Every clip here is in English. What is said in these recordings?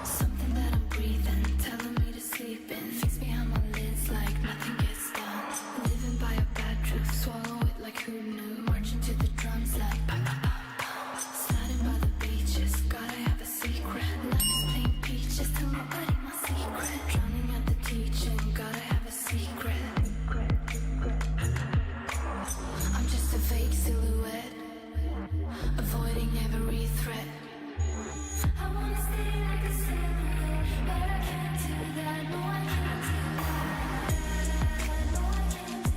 Something that I'm breathing, telling me to sleep in. Face behind my lids like nothing gets done. Living by a bad truth, swallow it like who knew. Marching to the drums like pa pa pa pa. Sliding by the beaches, gotta have a secret. Life is plain peaches, tell nobody my secret. Drowning at the teaching, gotta have a secret. I'm just a vague silhouette, avoiding every threat. I wanna stay like a silhouette, but I can't do that. No, I can't do that. No, I can't do that. No, I can't do that. No, I can't do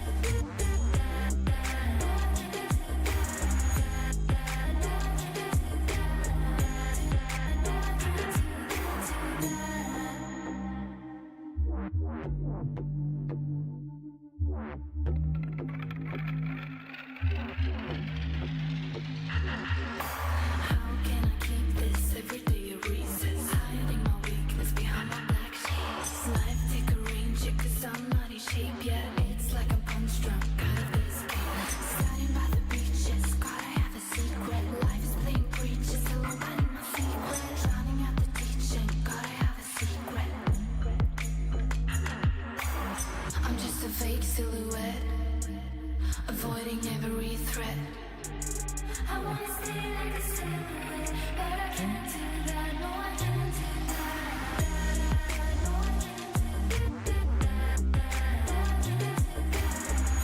How can I keep this every day a recess? Hiding my weakness behind my black sheets. Life take a range, yeah, 'cause I'm not in shape yet. It's like I'm punch drunk out of this game. Standing by the beaches, gotta have a secret. Life is playing preachers, so I'm hiding my secret. Drowning out the teaching, gotta have a secret. I'm just a fake silhouette, avoiding every threat. I wanna stay like a silhouette, but I can't do that. No, I can't do that. No, I can't do that. No, I can't do that. No, I can't do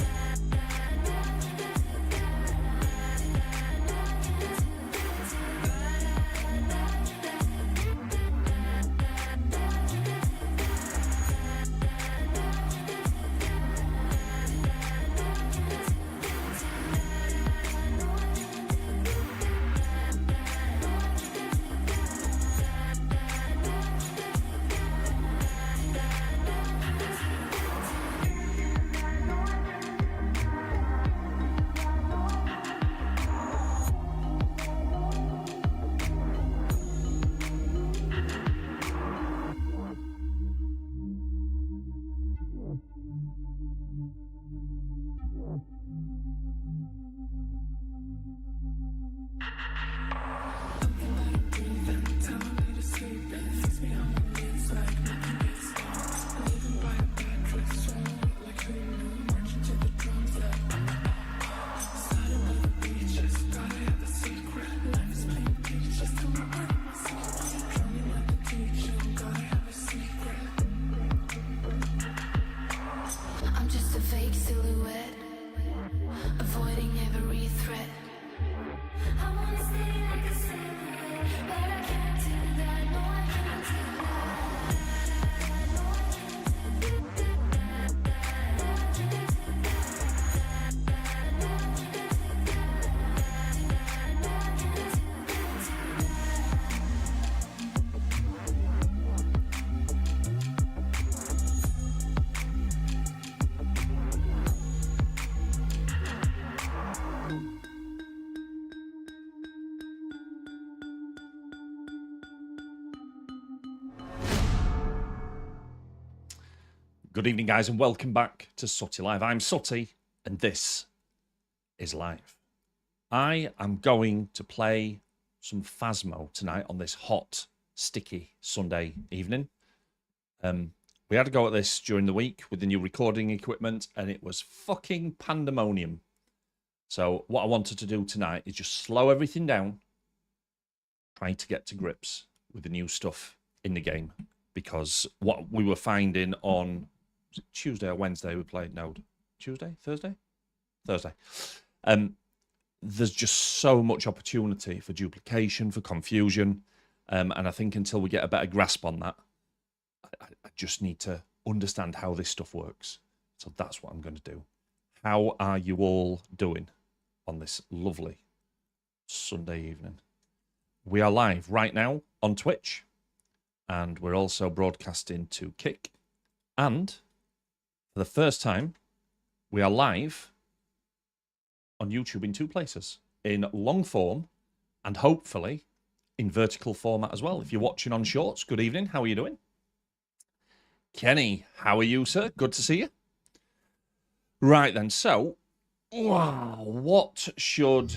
I'm just a fake silhouette, avoiding every threat. I wanna stay like a silhouette, but I can't do that. No, I can't do that. No, I can't do that. No, I can't do that. No, I can't do that. No, I can't do Good evening, guys, and welcome back to Sutty Live. I'm Sutty, and this is live. I am going to play some Phasmo tonight on this hot, sticky Sunday evening. We had to go at this during the week with the new recording equipment, and it was fucking pandemonium. So what I wanted to do tonight is just slow everything down, trying to get to grips with the new stuff in the game. Because what we were finding on Tuesday or Wednesday we played, no, Tuesday, Thursday? Thursday. There's just so much opportunity for duplication, for confusion, and I think until we get a better grasp on that, I just need to understand how this stuff works. So that's what I'm going to do. How are you all doing on this lovely Sunday evening? We are live right now on Twitch, and we're also broadcasting to Kick, and for the first time, we are live on YouTube in two places, in long form and hopefully in vertical format as well. If you're watching on Shorts, good evening. How are you doing? Kenny, how are you, sir? Good to see you. Right then, so, wow, what should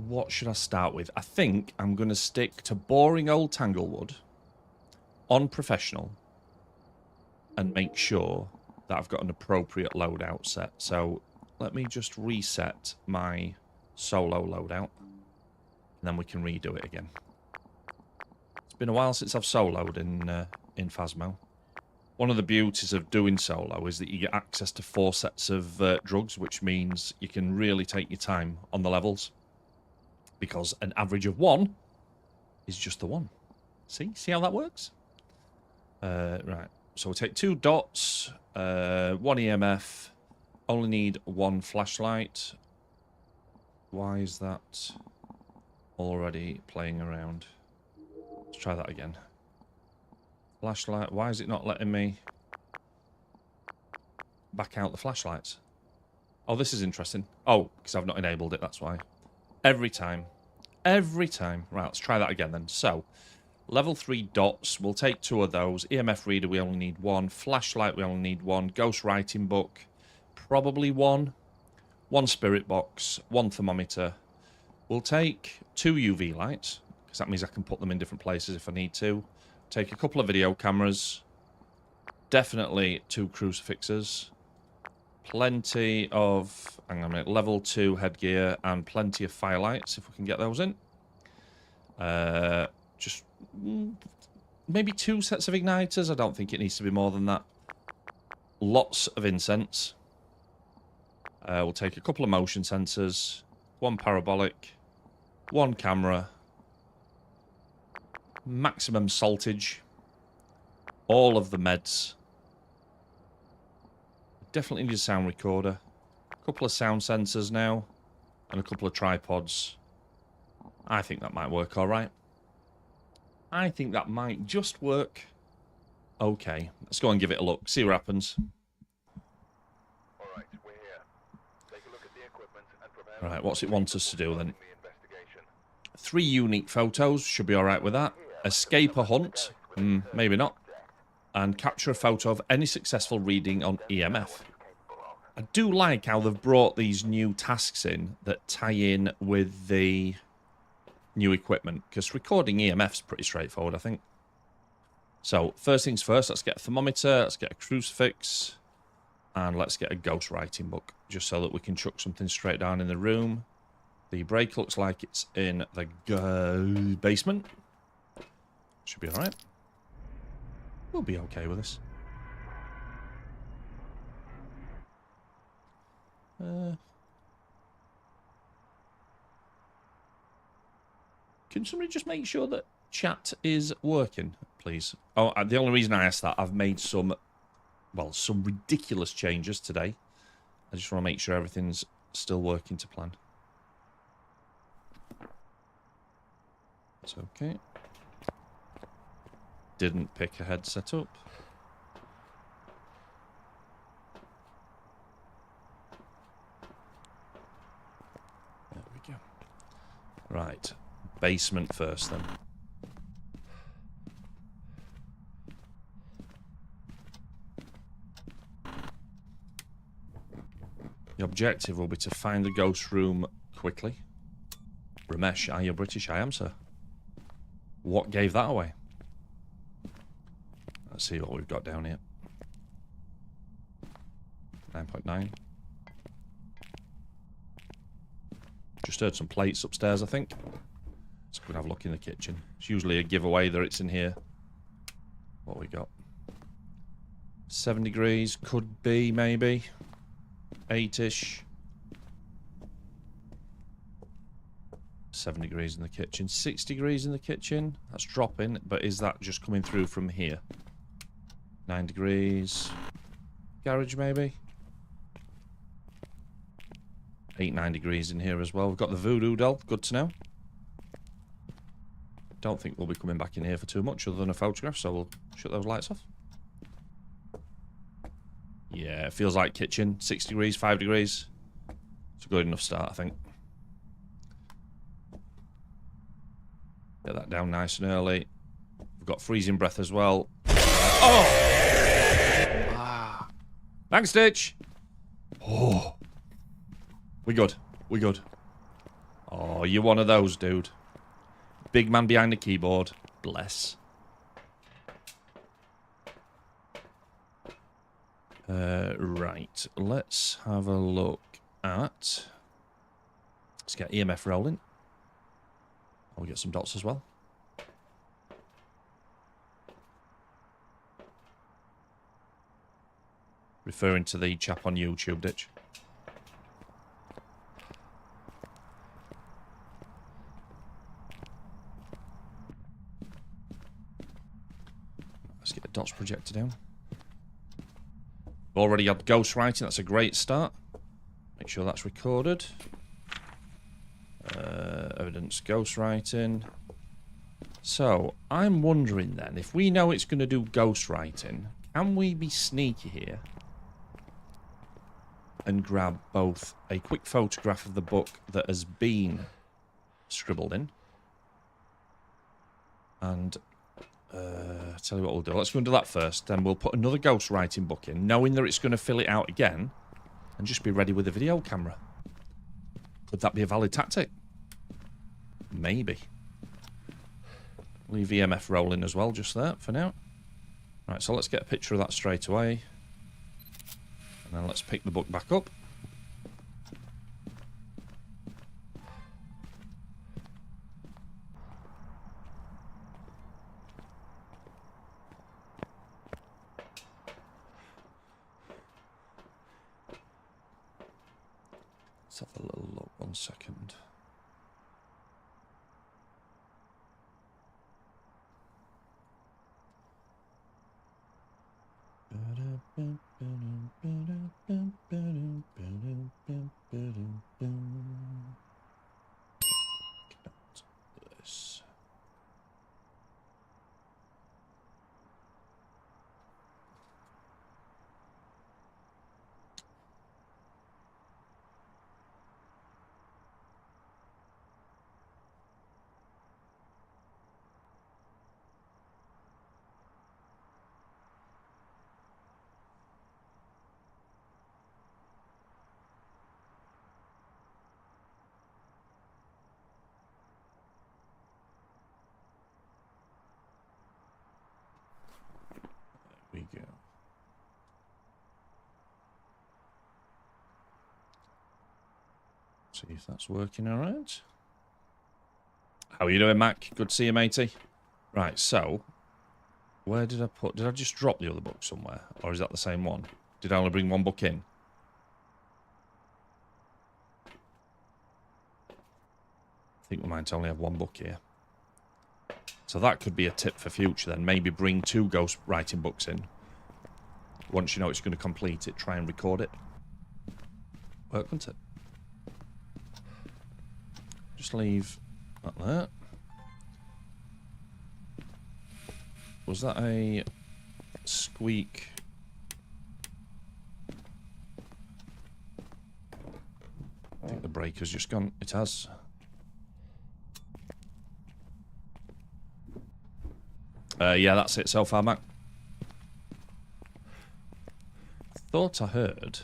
what should I start with? I think I'm going to stick to boring old Tanglewood on professional and make sure that I've got an appropriate loadout set. So let me just reset my solo loadout, and then we can redo it again. It's been a while since I've soloed in Phasmo. One of the beauties of doing solo is that you get access to 4 sets of drugs, which means you can really take your time on the levels. Because an average of 1 is just the one. See how that works? Right. So we'll take 2 dots, 1 EMF, only need 1 flashlight. Why is that already playing around? Let's try that again. Flashlight, why is it not letting me back out the flashlights? Oh, this is interesting. Oh, because I've not enabled it, that's why. Every time. Every time. Right, let's try that again then. So, level 3 dots, we'll take 2 of those. EMF reader, we only need 1. Flashlight, we only need 1. Ghost writing book, probably 1. 1 spirit box, 1 thermometer. We'll take 2 UV lights, because that means I can put them in different places if I need to. Take a couple of video cameras. Definitely 2 crucifixes. Plenty of, hang on a minute, level 2 headgear and plenty of firelights, if we can get those in. Just maybe 2 sets of igniters. I don't think it needs to be more than that. Lots of incense. We'll take a couple of motion sensors, 1 parabolic, 1 camera, maximum saltage, all of the meds. Definitely need a sound recorder, a couple of sound sensors now, and a couple of tripods. I think that might work all right. I think that might just work okay. Let's go and give it a look, see what happens. Alright, we're here. Take a look at the equipment and prepare. Right, what's it want us to do then? 3 unique photos, should be alright with that. Escape a hunt, maybe not. And capture a photo of any successful reading on EMF. I do like how they've brought these new tasks in that tie in with the new equipment, because recording EMF is pretty straightforward, I think. So, first things first, let's get a thermometer, let's get a crucifix, and let's get a ghost writing book, just so that we can chuck something straight down in the room. The break looks like it's in the basement. Should be alright. We'll be okay with this. Can somebody just make sure that chat is working, please? Oh, the only reason I asked that, I've made some ridiculous changes today. I just want to make sure everything's still working to plan. It's okay. Didn't pick a headset up. There we go. Right. Basement first, then. The objective will be to find the ghost room quickly. Ramesh, are you British? I am, sir. What gave that away? Let's see what we've got down here. 9.9. Just heard some plates upstairs, I think. Let's go and have a look in the kitchen. It's usually a giveaway that it's in here. What we got? 7 degrees, could be, maybe. 8-ish. 7 degrees in the kitchen. 6 degrees in the kitchen. That's dropping, but is that just coming through from here? 9 degrees. Garage, maybe? 8, 9 degrees in here as well. We've got the voodoo doll. Good to know. Don't think we'll be coming back in here for too much other than a photograph, so we'll shut those lights off. Yeah, it feels like kitchen. 6 degrees, 5 degrees. It's a good enough start, I think. Get that down nice and early. We've got freezing breath as well. Oh! Ah. Thanks, Stitch. Oh. We good. We good. Oh, you're one of those, dude. Big man behind the keyboard. Bless. Right. Let's have a look at... Let's get EMF rolling. I'll get some dots as well. Referring to the chap on YouTube, Ditch. Let's get the dots projector down. Already had ghostwriting. That's a great start. Make sure that's recorded. Evidence ghostwriting. So, I'm wondering then, if we know it's going to do ghostwriting, can we be sneaky here and grab both a quick photograph of the book that has been scribbled in and tell you what we'll do. Let's go and do that first. Then we'll put another ghostwriting book in, knowing that it's going to fill it out again, and just be ready with a video camera. Could that be a valid tactic? Maybe. Leave EMF rolling as well, just there for now. Right, so let's get a picture of that straight away. And then let's pick the book back up. Let's have a little look, 1 second. This. There we go. See if that's working all right. How are you doing, Mac? Good to see you, matey. Right, so where did I put... Did I just drop the other book somewhere? Or is that the same one? Did I only bring one book in? I think we might only have one book here. So that could be a tip for future then. Maybe bring 2 ghost writing books in. Once you know it's going to complete it, try and record it. Work, won't it? Just leave that there. Was that a squeak? I think the breaker's just gone. It has. Yeah, that's it so far, Mac. Thought I heard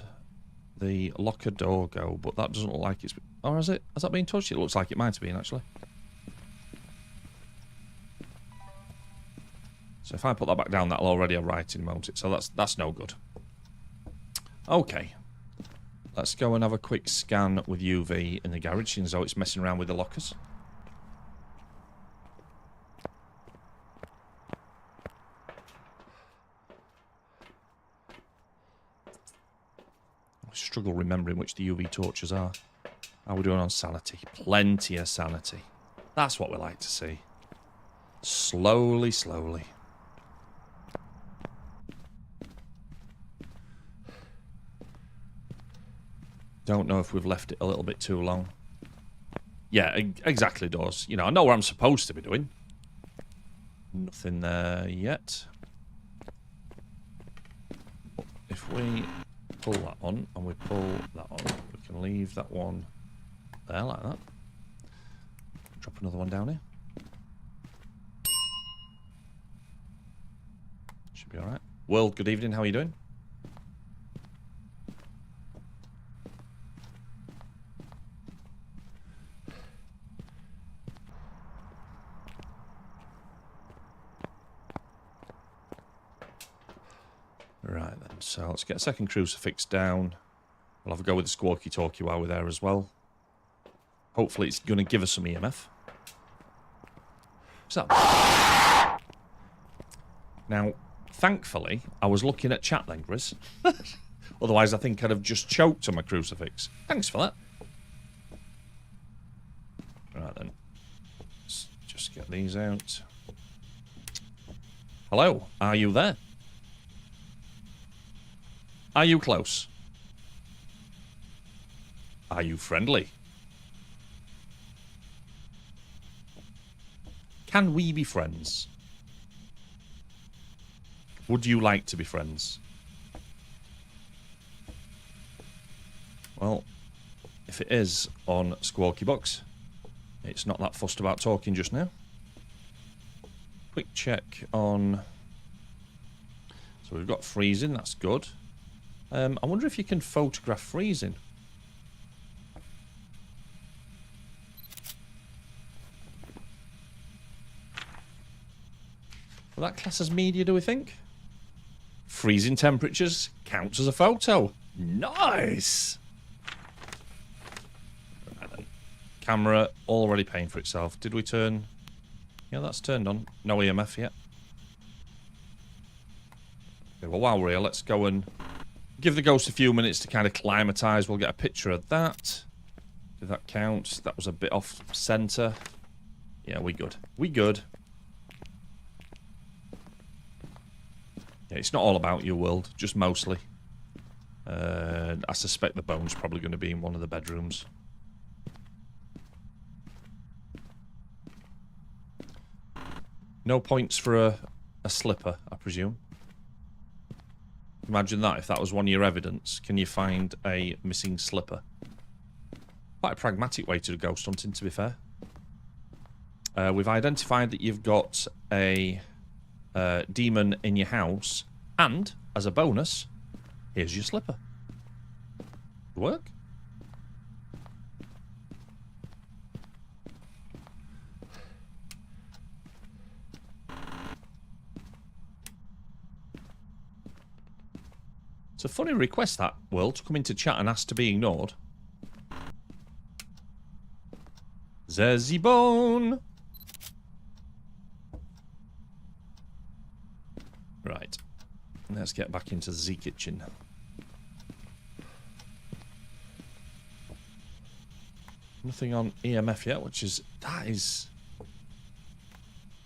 the locker door go, but that doesn't look like it's... Or has it? Has that been touched? It looks like it might have been, actually. So if I put that back down, that'll already have writing, won't it? So that's no good. Okay. Let's go and have a quick scan with UV in the garage, since though it's messing around with the lockers. I struggle remembering which the UV torches are. How are we doing on sanity? Plenty of sanity. That's what we like to see. Slowly, slowly. Don't know if we've left it a little bit too long. Yeah, exactly, Doors. You know, I know what I'm supposed to be doing. Nothing there yet. If we pull that on and we pull that on, we can leave that one there like that. Drop another one down here. Should be alright. World, good evening. How are you doing? So let's get a second crucifix down. We'll have a go with the squawky talkie while we're there as well. Hopefully it's going to give us some EMF. What's that? Now, thankfully, I was looking at chat then, Grizz. Otherwise, I think I'd have just choked on my crucifix. Thanks for that. Right then. Let's just get these out. Hello, are you there? Are you close? Are you friendly? Can we be friends? Would you like to be friends? Well, if it is on Squawky Box, it's not that fussed about talking just now. Quick check on... So we've got freezing, that's good. I wonder if you can photograph freezing. Will that class as media, do we think? Freezing temperatures counts as a photo. Nice! Right then. Camera already paying for itself. Did we turn... Yeah, that's turned on. No EMF yet. Okay, well, while we're here, let's go and give the ghost a few minutes to kind of climatise. We'll get a picture of that. Did that count? That was a bit off centre. Yeah, we good. We good. Yeah, it's not all about your world, just mostly. I suspect the bone's probably going to be in one of the bedrooms. No points for a slipper, I presume. Imagine that, if that was one of your evidence. Can you find a missing slipper? Quite a pragmatic way to do ghost hunting, to be fair. We've identified that you've got a demon in your house, and, as a bonus, here's your slipper. Work? It's a funny request, that, Will, to come into chat and ask to be ignored. There's the bone! Right. Let's get back into the kitchen. Nothing on EMF yet, which is...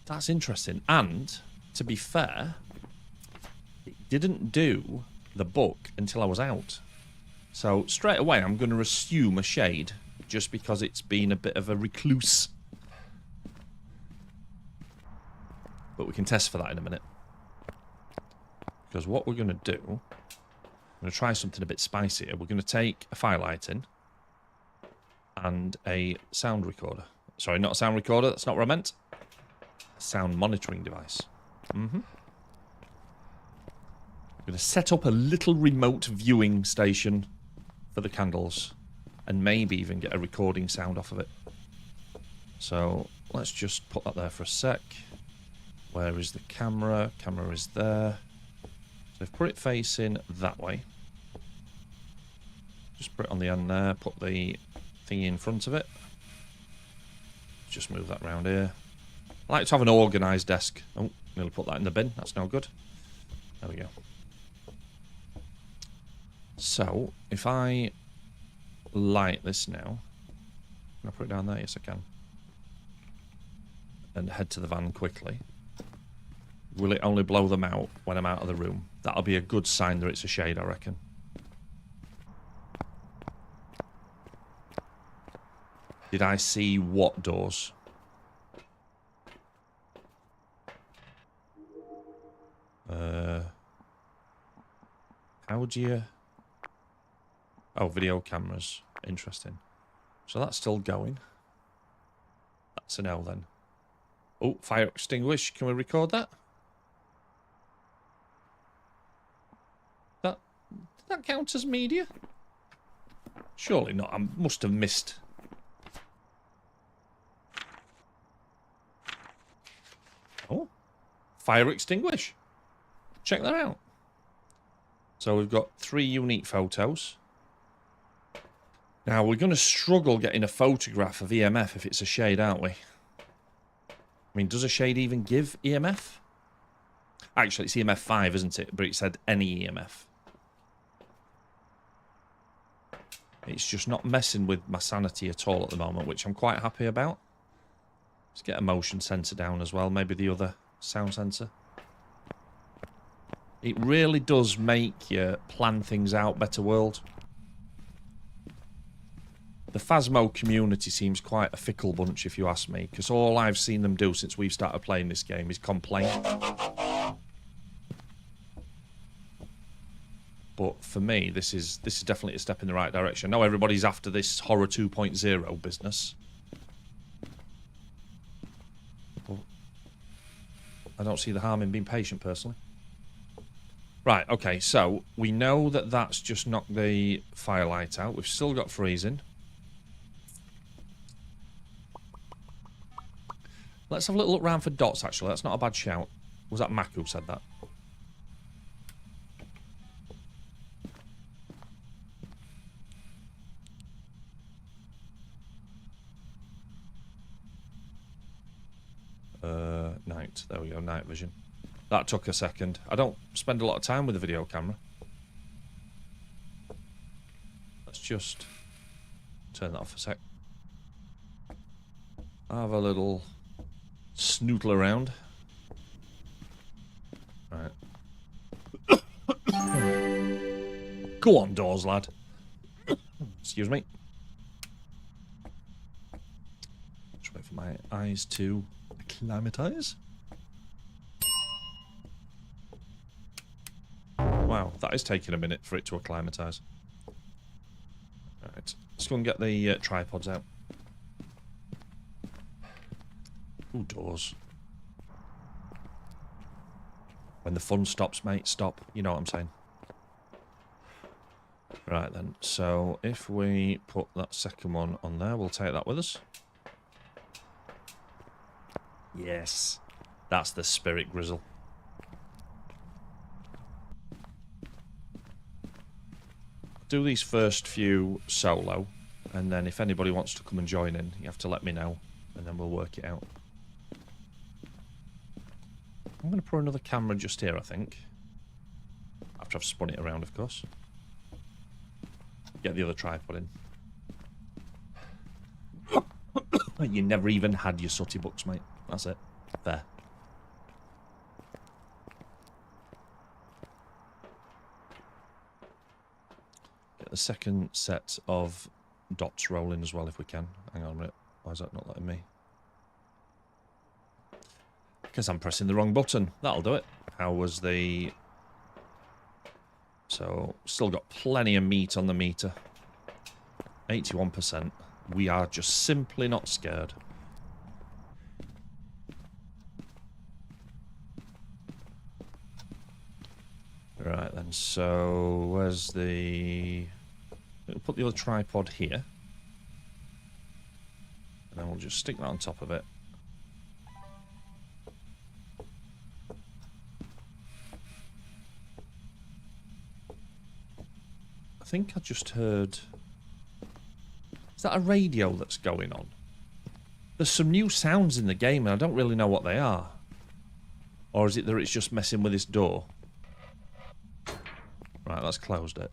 That's interesting. And, to be fair, it didn't do the book until I was out. So, straight away, I'm going to assume a shade, just because it's been a bit of a recluse. But we can test for that in a minute. Because what we're going to do, I'm going to try something a bit spicier. We're going to take a firelight in and a sound recorder. Sorry, not a sound recorder. That's not what I meant. A sound monitoring device. I'm going to set up a little remote viewing station for the candles and maybe even get a recording sound off of it. So let's just put that there for a sec. Where is the camera? Camera is there. So I've put it facing that way. Just put it on the end there. Put the thingy in front of it. Just move that around here. I like to have an organised desk. Oh, nearly put that in the bin. That's no good. There we go. So, if I light this now... Can I put it down there? Yes, I can. And head to the van quickly. Will it only blow them out when I'm out of the room? That'll be a good sign that it's a shade, I reckon. Did I see what doors? How would you... Oh, video cameras. Interesting. So that's still going. That's an L then. Oh, fire extinguish. Can we record that? Did that count as media? Surely not. I must have missed. Oh. Fire extinguish. Check that out. So we've got 3 unique photos. Now, we're going to struggle getting a photograph of EMF if it's a shade, aren't we? I mean, does a shade even give EMF? Actually, it's EMF 5, isn't it? But it said any EMF. It's just not messing with my sanity at all at the moment, which I'm quite happy about. Let's get a motion sensor down as well. Maybe the other sound sensor. It really does make you plan things out better, world. The Phasmo community seems quite a fickle bunch, if you ask me, because all I've seen them do since we've started playing this game is complain. But for me, this is definitely a step in the right direction. I know everybody's after this Horror 2.0 business. But I don't see the harm in being patient, personally. Right, okay, so we know that that's just knocked the firelight out. We've still got freezing. Let's have a little look around for dots, actually. That's not a bad shout. Was that Mac who said that? Night. There we go, night vision. That took a second. I don't spend a lot of time with the video camera. Let's just turn that off a sec. Have a little snootle around. Right. Go on, doors, lad. Excuse me. Just wait for my eyes to acclimatise. Wow, that is taking a minute for it to acclimatise. Alright, let's go and get the tripods out. Ooh, doors. When the fun stops, mate, stop. You know what I'm saying. Right then, so if we put that second one on there, we'll take that with us. Yes, that's the spirit, Grizzle. Do these first few solo, and then if anybody wants to come and join in, you have to let me know, and then we'll work it out. I'm going to put another camera just here, I think. After I've spun it around, of course. Get the other tripod in. You never even had your sooty books, mate. That's it. There. Get the second set of dots rolling as well if we can. Hang on a minute. Why is that not letting me? Because I'm pressing the wrong button. That'll do it. How was the... So, still got plenty of meat on the meter. 81%. We are just simply not scared. Right then, so where's the... We'll put the other tripod here. And then we'll just stick that on top of it. I think I just heard... Is that a radio that's going on? There's some new sounds in the game and I don't really know what they are. Or is it that it's just messing with this door? Right, that's closed it.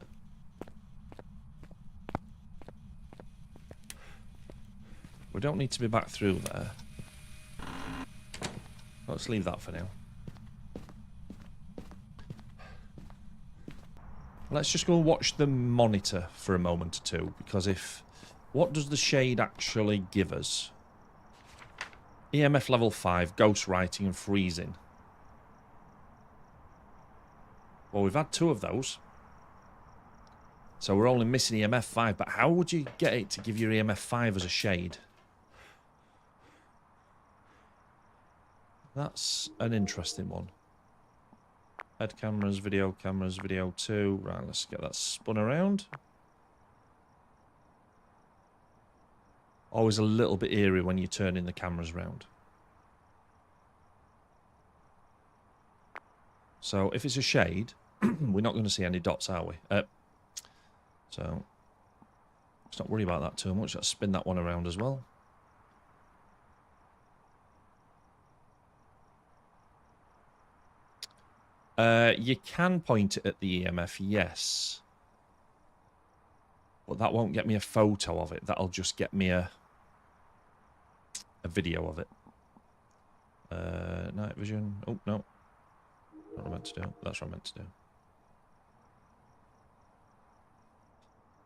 We don't need to be back through there. Let's leave that for now. Let's just go and watch the monitor for a moment or two, because if... What does the shade actually give us? EMF level 5, ghost writing and freezing. Well, we've had 2 of those. So we're only missing EMF 5, but how would you get it to give you EMF 5 as a shade? That's an interesting one. Head cameras, video 2. Right, let's get that spun around. Always a little bit eerie when you're turning the cameras round. So if it's a shade, We're not going to see any dots, are we? So let's not worry about that too much. Let's spin that one around as well. You can point it at the EMF, yes. But that won't get me a photo of it. That'll just get me a video of it. Night vision. Oh, no. Not what I meant to do. That's what I meant to do.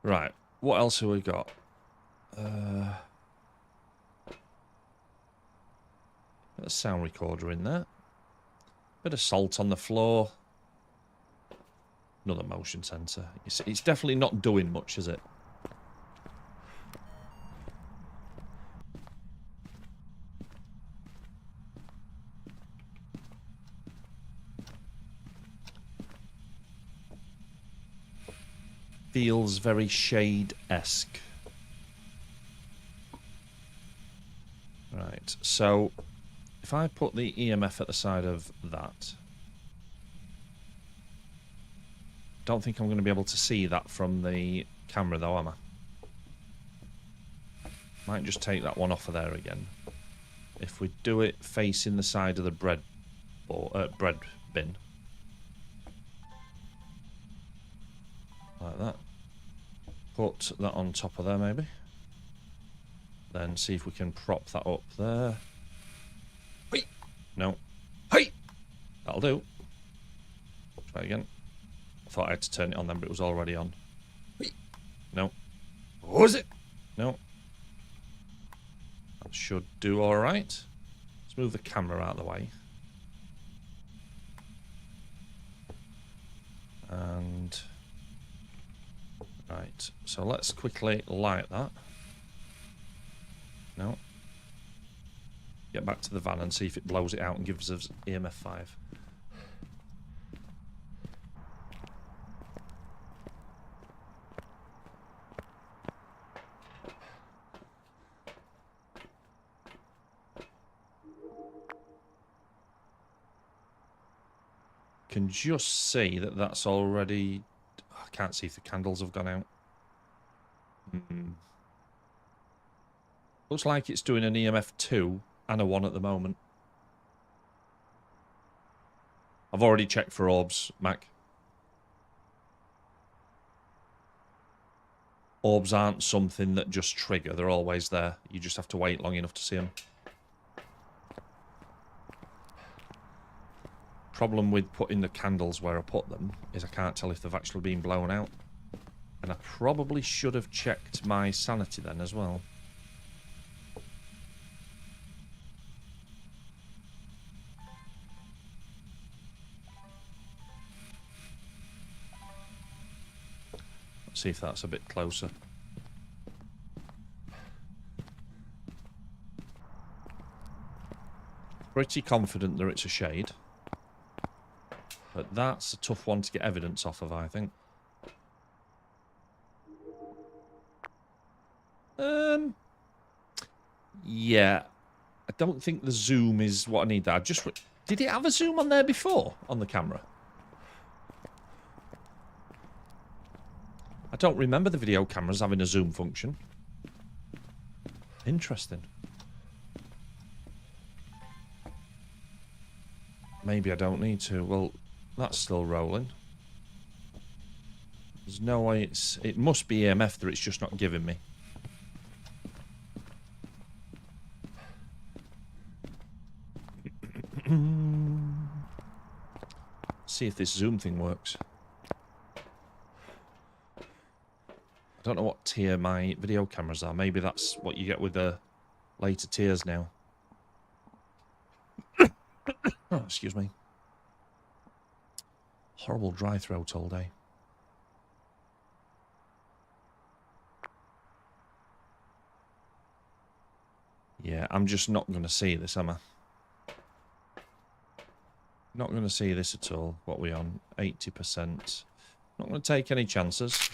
Right. What else have we got? A sound recorder in there. Bit of salt on the floor. Another motion sensor. It's definitely not doing much, is it? Feels very Shade-esque. Right, so if I put the EMF at the side of that, don't think I'm going to be able to see that from the camera though, am I? Might just take that one off of there again. If we do it facing the side of the bread bin, like that. Put that on top of there maybe. Then see if we can prop that up there. Hey! No. Hey! That'll do. Try again. I thought I had to turn it on then, but it was already on. Hey! No. What was it? No. That should do alright. Let's move the camera out of the way. And... right, so let's quickly light that. No. Get back to the van and see if it blows it out and gives us EMF 5. Can just see that that's already... I can't see if the candles have gone out. Looks like it's doing an EMF 2 and a 1 at the moment. I've already checked for orbs, Mac. Orbs aren't something that just trigger. They're always there. You just have to wait long enough to see them. Problem with putting the candles where I put them is I can't tell if they've actually been blown out. And I probably should have checked my sanity then as well. Let's see if that's a bit closer. Pretty confident that it's a shade. But that's a tough one to get evidence off of, I think. Yeah. I don't think the zoom is what I need there. Did it have a zoom on there before, on the camera? I don't remember the video cameras having a zoom function. Interesting. Maybe I don't need to. Well, that's still rolling. There's no way it must be EMF that it's just not giving me. See if this zoom thing works. I don't know what tier my video cameras are. Maybe that's what you get with the later tiers now. Oh, excuse me. Horrible dry throat all day. Yeah, I'm just not going to see this, am I? Not going to see this at all. What are we on? 80%. Not going to take any chances.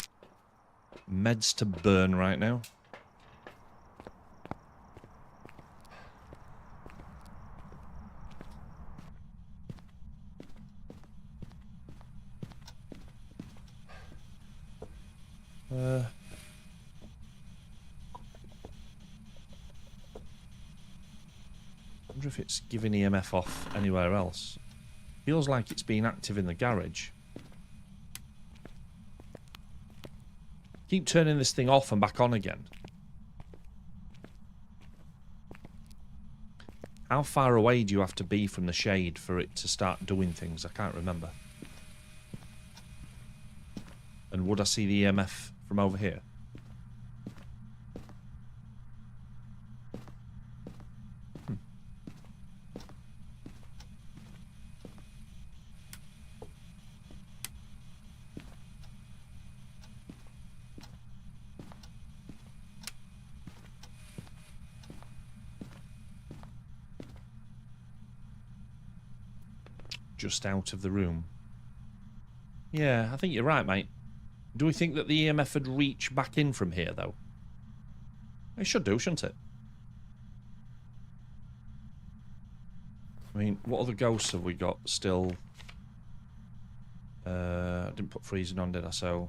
Meds to burn right now. Wonder if it's giving EMF off anywhere else. Feels like it's been active in the garage. Keep turning this thing off and back on again. How far away do you have to be from the shade for it to start doing things? I can't remember. And would I see the EMF from over here? Just out of the room. Yeah, I think you're right, mate. Do we think that the EMF would reach back in from here, though? It should do, shouldn't it? I mean, what other ghosts have we got still? I didn't put freezing on, did I? So,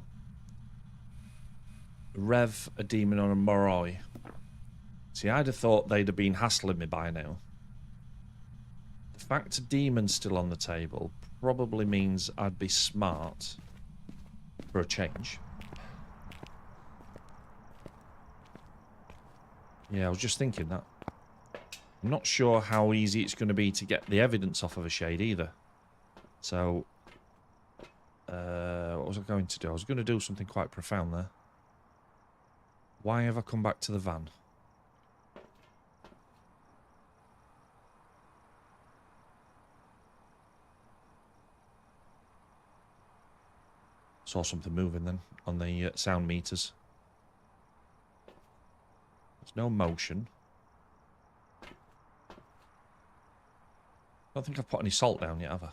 Rev, a demon, or a Moroi. See, I'd have thought they'd have been hassling me by now. The fact a demon's still on the table probably means I'd be smart for a change. Yeah, I was just thinking that. I'm not sure how easy it's going to be to get the evidence off of a shade either. So, what was I going to do? I was going to do something quite profound there. Why have I come back to the van? Saw something moving then on the sound meters. There's no motion. I don't think I've put any salt down yet, have I?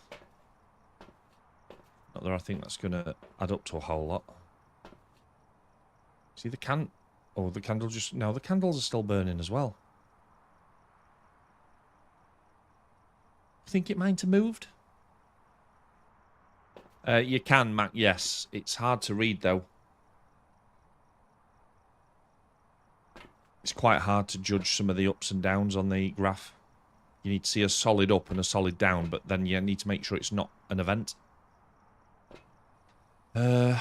Not that I think that's going to add up to a whole lot. See the can... Oh, the candle just... No, the candles are still burning as well. Think it might have moved? You can, Matt, yes. It's hard to read, though. It's quite hard to judge some of the ups and downs on the graph. You need to see a solid up and a solid down, but then you need to make sure it's not an event. Let's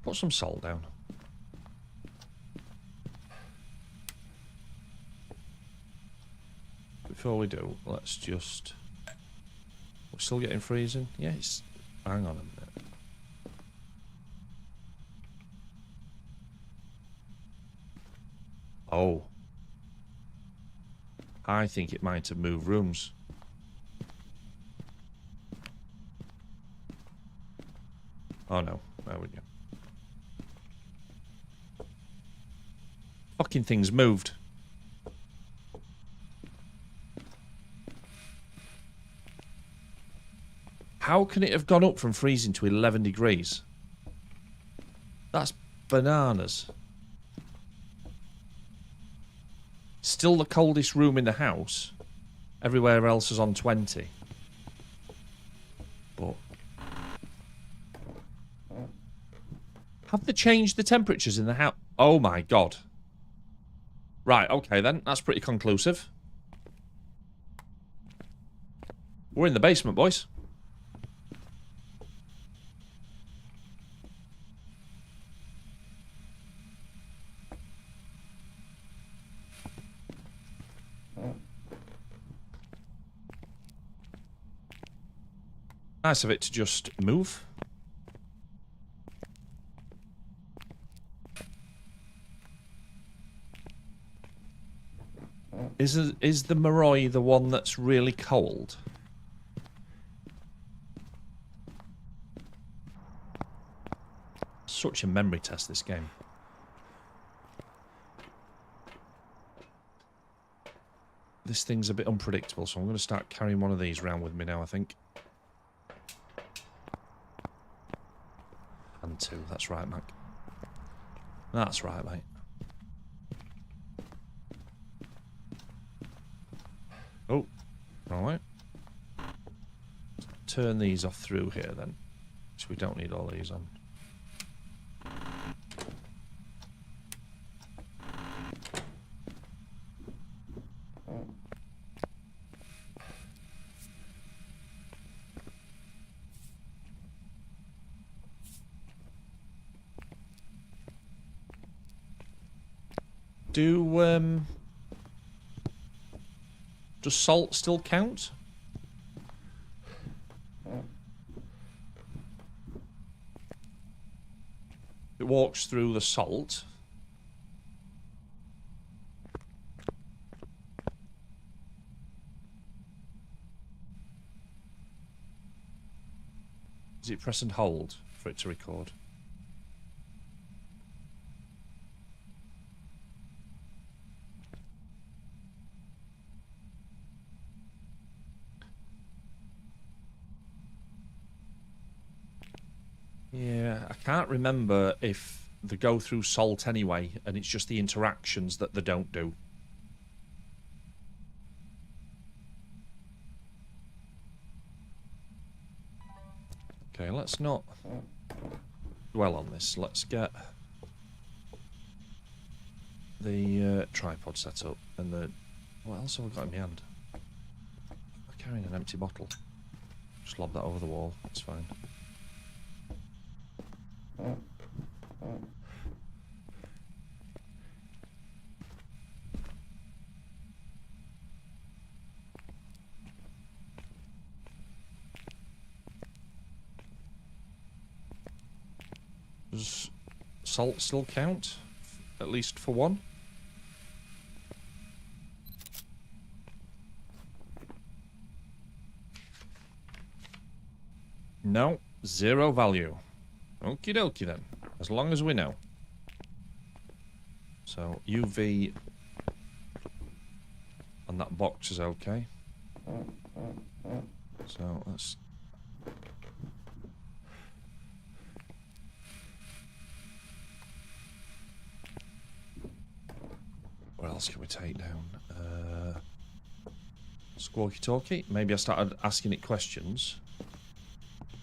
put some salt down. Before we do, let's just... We're still getting freezing? Yes. Hang on a minute. Oh. I think it might have moved rooms. Oh no. There we go. Fucking things moved. How can it have gone up from freezing to 11 degrees? That's bananas. Still the coldest room in the house. Everywhere else is on 20. But... have they changed the temperatures in the house? Oh my god. Right, okay then. That's pretty conclusive. We're in the basement, boys. Nice of it to just move. Is the Moroi the one that's really cold? Such a memory test, this game. This thing's a bit unpredictable, so I'm going to start carrying one of these around with me now, I think. And two, that's right, Mac. That's right, mate. turn these off through here then. So we don't need all these on. Does salt still count? It walks through the salt. Is it press and hold for it to record? Yeah, I can't remember if they go through salt anyway, and it's just the interactions that they don't do. Okay, let's not dwell on this. Let's get the tripod set up, and the... What else have I got in my hand? I'm carrying an empty bottle. Just lob that over the wall. It's fine. Does salt still count? At least for one? No, 0 value. Okie dokie then. As long as we know. So UV on that box is okay. So let's... What else can we take down? Squawky talkie. Maybe I started asking it questions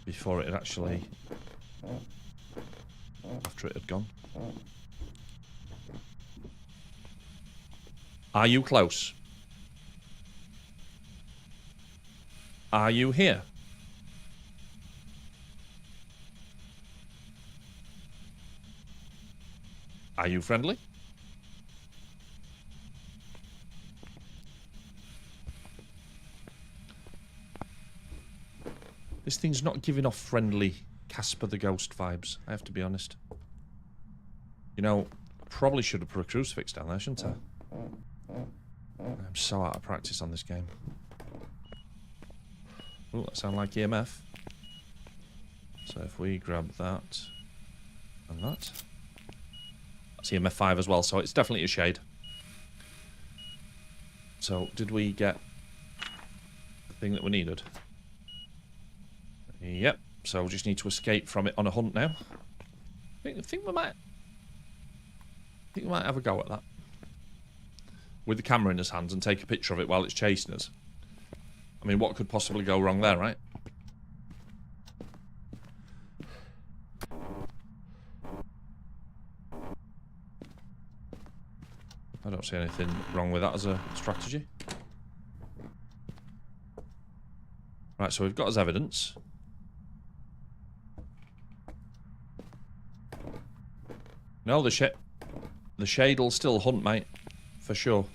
before it had actually... After it had gone. Are you close? Are you here? Are you friendly? This thing's not giving off friendly Casper the Ghost vibes, I have to be honest. You know, probably should have put a crucifix down there, shouldn't I? I'm so out of practice on this game. Oh, that sounds like EMF. So if we grab that and that. That's EMF 5 as well, so it's definitely a shade. So, did we get the thing that we needed? Yep. So we just need to escape from it on a hunt now. I think we might have a go at that. With the camera in his hands and take a picture of it while it's chasing us. I mean, what could possibly go wrong there, right? I don't see anything wrong with that as a strategy. Right, so we've got as evidence. No, the shade'll still hunt, mate. For sure.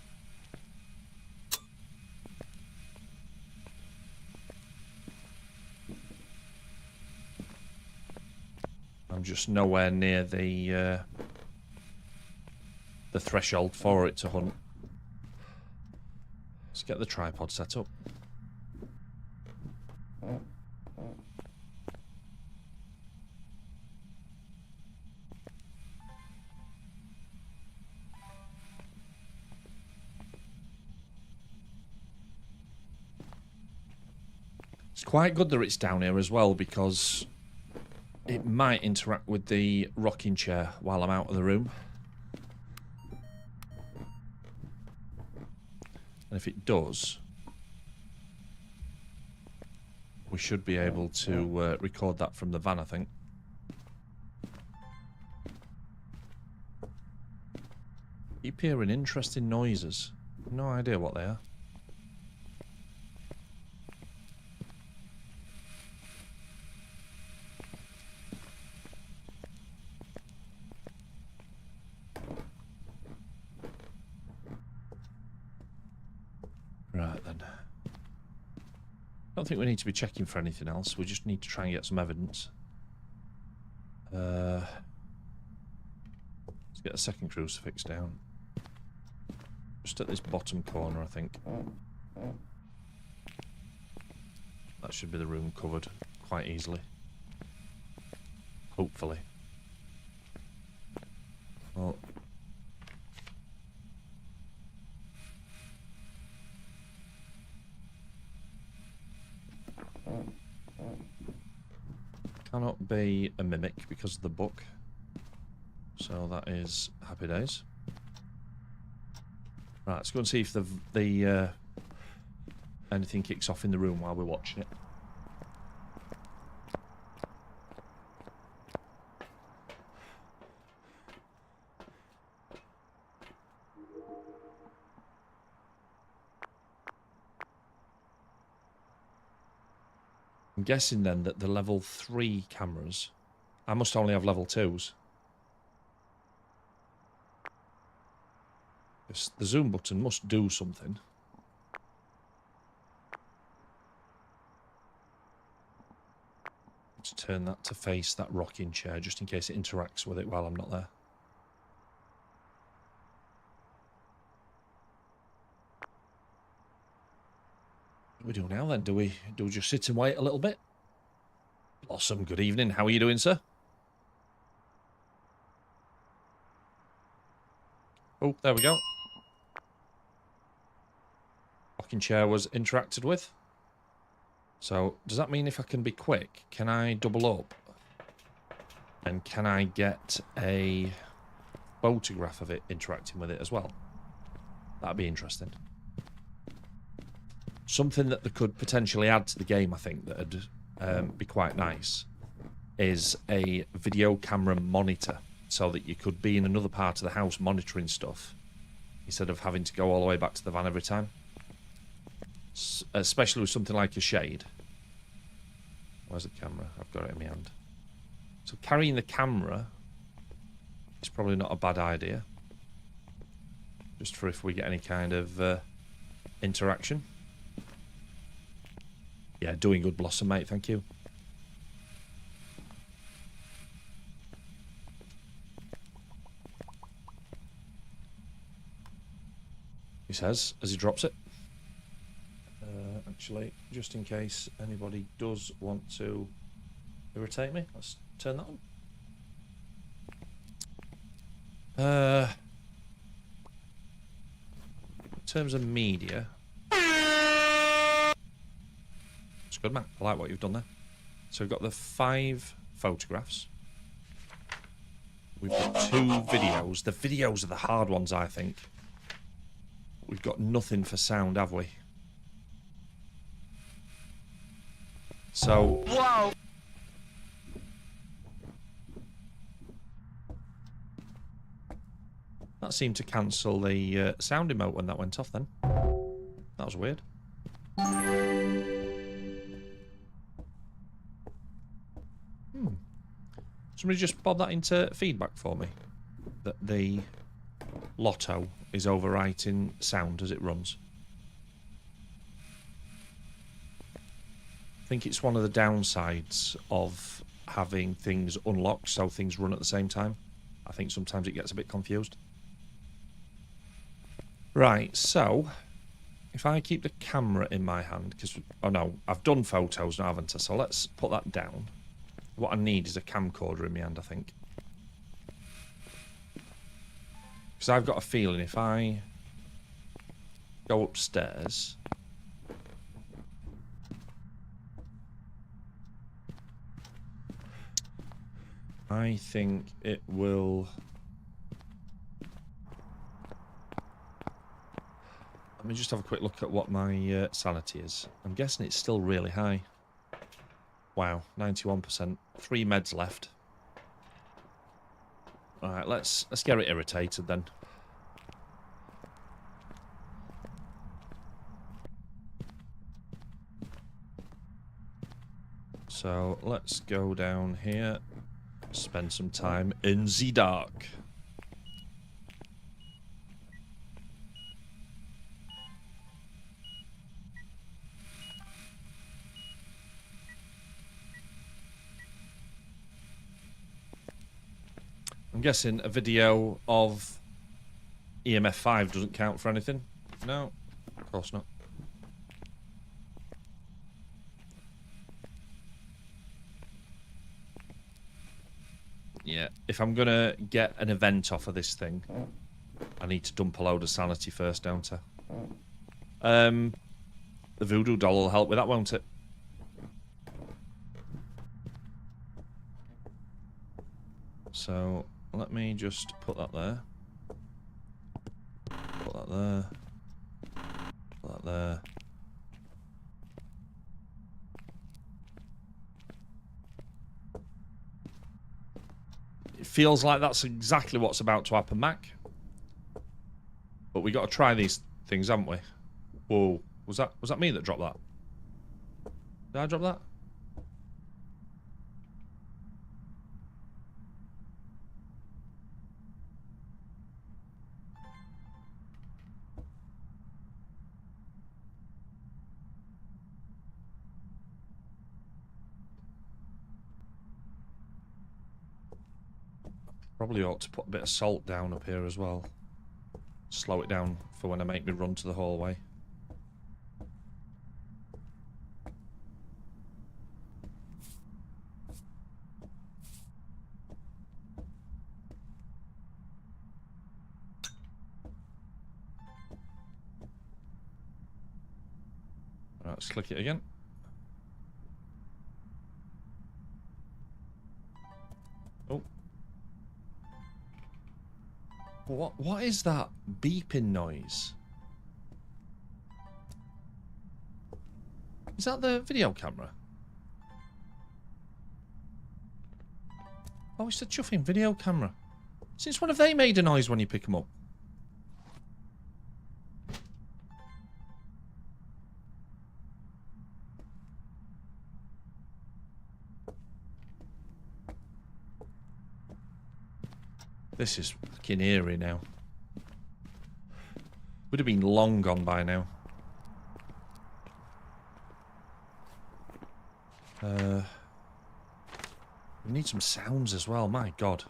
I'm just nowhere near the threshold for it to hunt. Let's get the tripod set up. It's quite good that it's down here as well, because it might interact with the rocking chair while I'm out of the room. And if it does, we should be able to record that from the van, I think. Keep hearing interesting noises. No idea what they are. Right then. I don't think we need to be checking for anything else. We just need to try and get some evidence. Let's get a second crucifix down. Just at this bottom corner, I think. That should be the room covered quite easily. Hopefully. Well, cannot be a mimic because of the book. So that is happy days. Right, let's go and see if the anything kicks off in the room while we're watching it. I'm guessing then that the level 3 cameras, I must only have level 2s. The zoom button must do something. Let's turn that to face that rocking chair just in case it interacts with it while I'm not there. What do we do now then? Do we just sit and wait a little bit? Awesome. Good evening. How are you doing, sir? Oh, there we go. Rocking chair was interacted with. So, does that mean if I can be quick, can I double up? And can I get a photograph of it interacting with it as well? That'd be interesting. Something that they could potentially add to the game, I think, that'd be quite nice, is a video camera monitor, so that you could be in another part of the house monitoring stuff instead of having to go all the way back to the van every time. Especially with something like a shade. Where's the camera? I've got it in my hand. So carrying the camera is probably not a bad idea. Just for if we get any kind of interaction. Yeah, doing good, Blossom, mate. Thank you. He says as he drops it. Actually, just in case anybody does want to irritate me, let's turn that on. In terms of media, it's good, Matt. I like what you've done there. So we've got the 5 photographs. We've got 2 videos. The videos are the hard ones, I think. We've got nothing for sound, have we? So, wow. That seemed to cancel the sound emote when that went off then. That was weird. Somebody just bob that into feedback for me. That the lotto is overwriting sound as it runs. I think it's one of the downsides of having things unlocked so things run at the same time. I think sometimes it gets a bit confused. Right, so if I keep the camera in my hand, because, oh no, I've done photos now, haven't I? So let's put that down. What I need is a camcorder in my hand, I think. Because I've got a feeling if I go upstairs... I think it will... Let me just have a quick look at what my sanity is. I'm guessing it's still really high. Wow, 91%. 3 meds left. Alright, let's get it irritated then. So let's go down here. Spend some time in the dark. I'm guessing a video of EMF 5 doesn't count for anything. No, of course not. Yeah, if I'm gonna get an event off of this thing, I need to dump a load of sanity first, don't I? The voodoo doll will help with that, won't it? So, let me just put that there. Put that there. Put that there. It feels like that's exactly what's about to happen, Mac. But we got to try these things, haven't we? Whoa. Was that me that dropped that? Did I drop that? Probably ought to put a bit of salt down up here as well. Slow it down for when I make me run to the hallway. Right, let's click it again. Oh. What is that beeping noise? Is that the video camera? Oh, it's the chuffing video camera. Since when have they made a noise when you pick them up? This is fucking eerie now. Would have been long gone by now. We need some sounds as well, my god.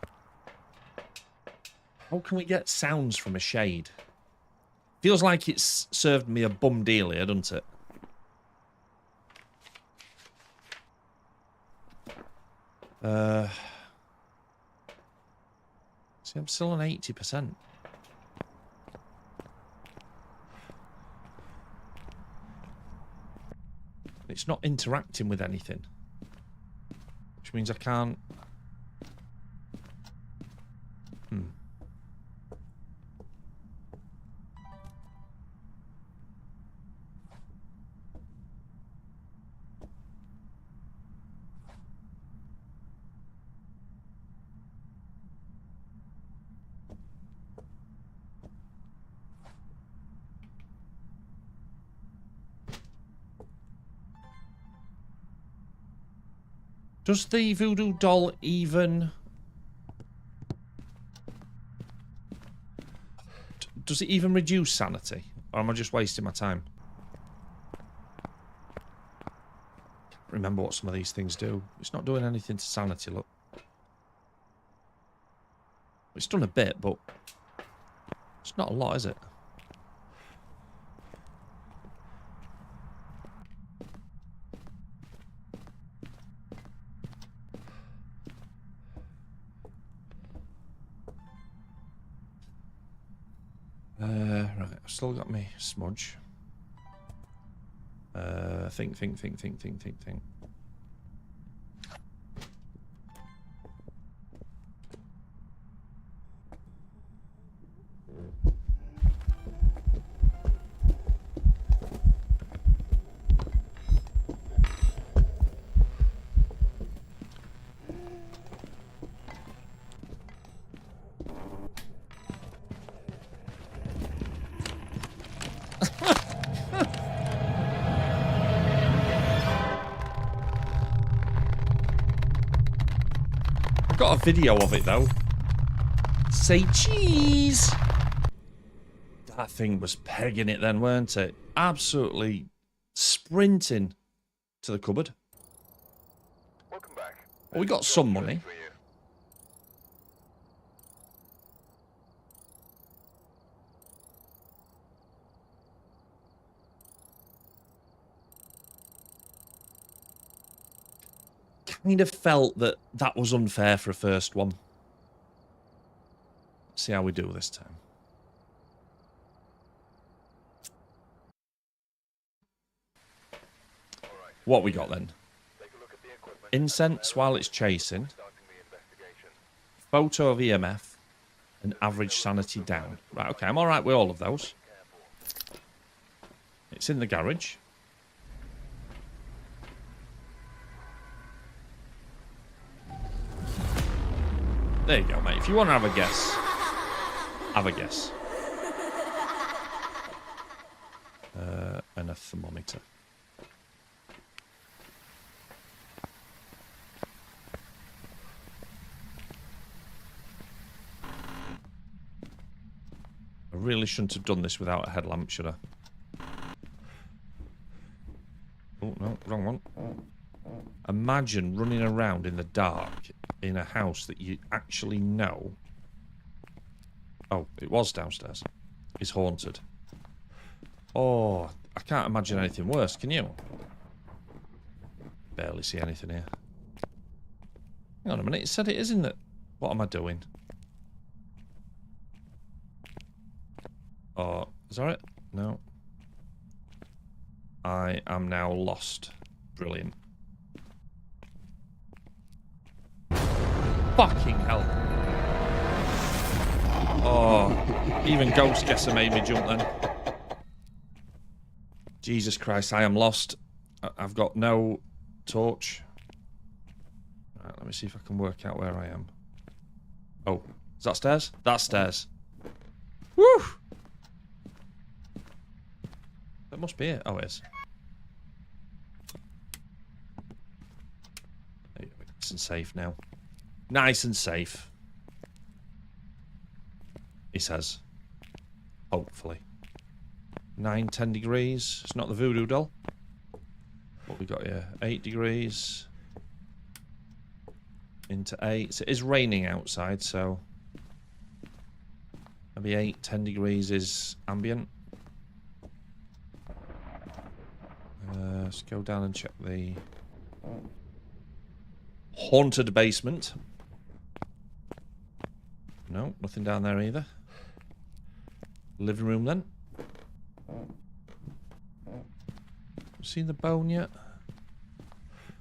How can we get sounds from a shade? Feels like it's served me a bum deal here, doesn't it? See, I'm still on 80%. It's not interacting with anything. Which means I can't... Does the voodoo doll even... Does it even reduce sanity? Or am I just wasting my time? Can't remember what some of these things do. It's not doing anything to sanity, look. It's done a bit, but... It's not a lot, is it? Right, I've still got my smudge. Think. got a video of it, though. Say cheese! That thing was pegging it then, weren't it? Absolutely sprinting to the cupboard. Welcome back. Well, we got some money. For you. Kind of felt that that was unfair for a first one. Let's see how we do this time. What we got then? Take a look at the equipment. Incense while it's chasing. Starting the investigation. Photo of EMF. And average sanity down. Right, okay, I'm alright with all of those. It's in the garage. There you go, mate. If you want to have a guess, have a guess. And a thermometer. I really shouldn't have done this without a headlamp, should I? Oh, no, wrong one. Imagine running around in the dark in a house that you actually know. Oh, it was downstairs. Is haunted. Oh, I can't imagine anything worse, can you? Barely see anything here. Hang on a minute, it said it is, isn't it? What am I doing? Oh, is that it? No. I am now lost. Brilliant. Fucking hell. Oh, even Ghost Guesser made me jump then. Jesus Christ, I am lost. I've got no torch. Right, let me see if I can work out where I am. Oh, is that stairs? That's stairs. Woo! That must be it. Oh, it is. There you go. Nice and safe now. Nice and safe. He says. Hopefully. 9, 10 degrees. It's not the voodoo doll. What we got here? 8 degrees. Into 8. So it is raining outside, so maybe 8, 10 degrees is ambient. Let's go down and check the haunted basement. No, nothing down there either. Living room then. Seen the bone yet?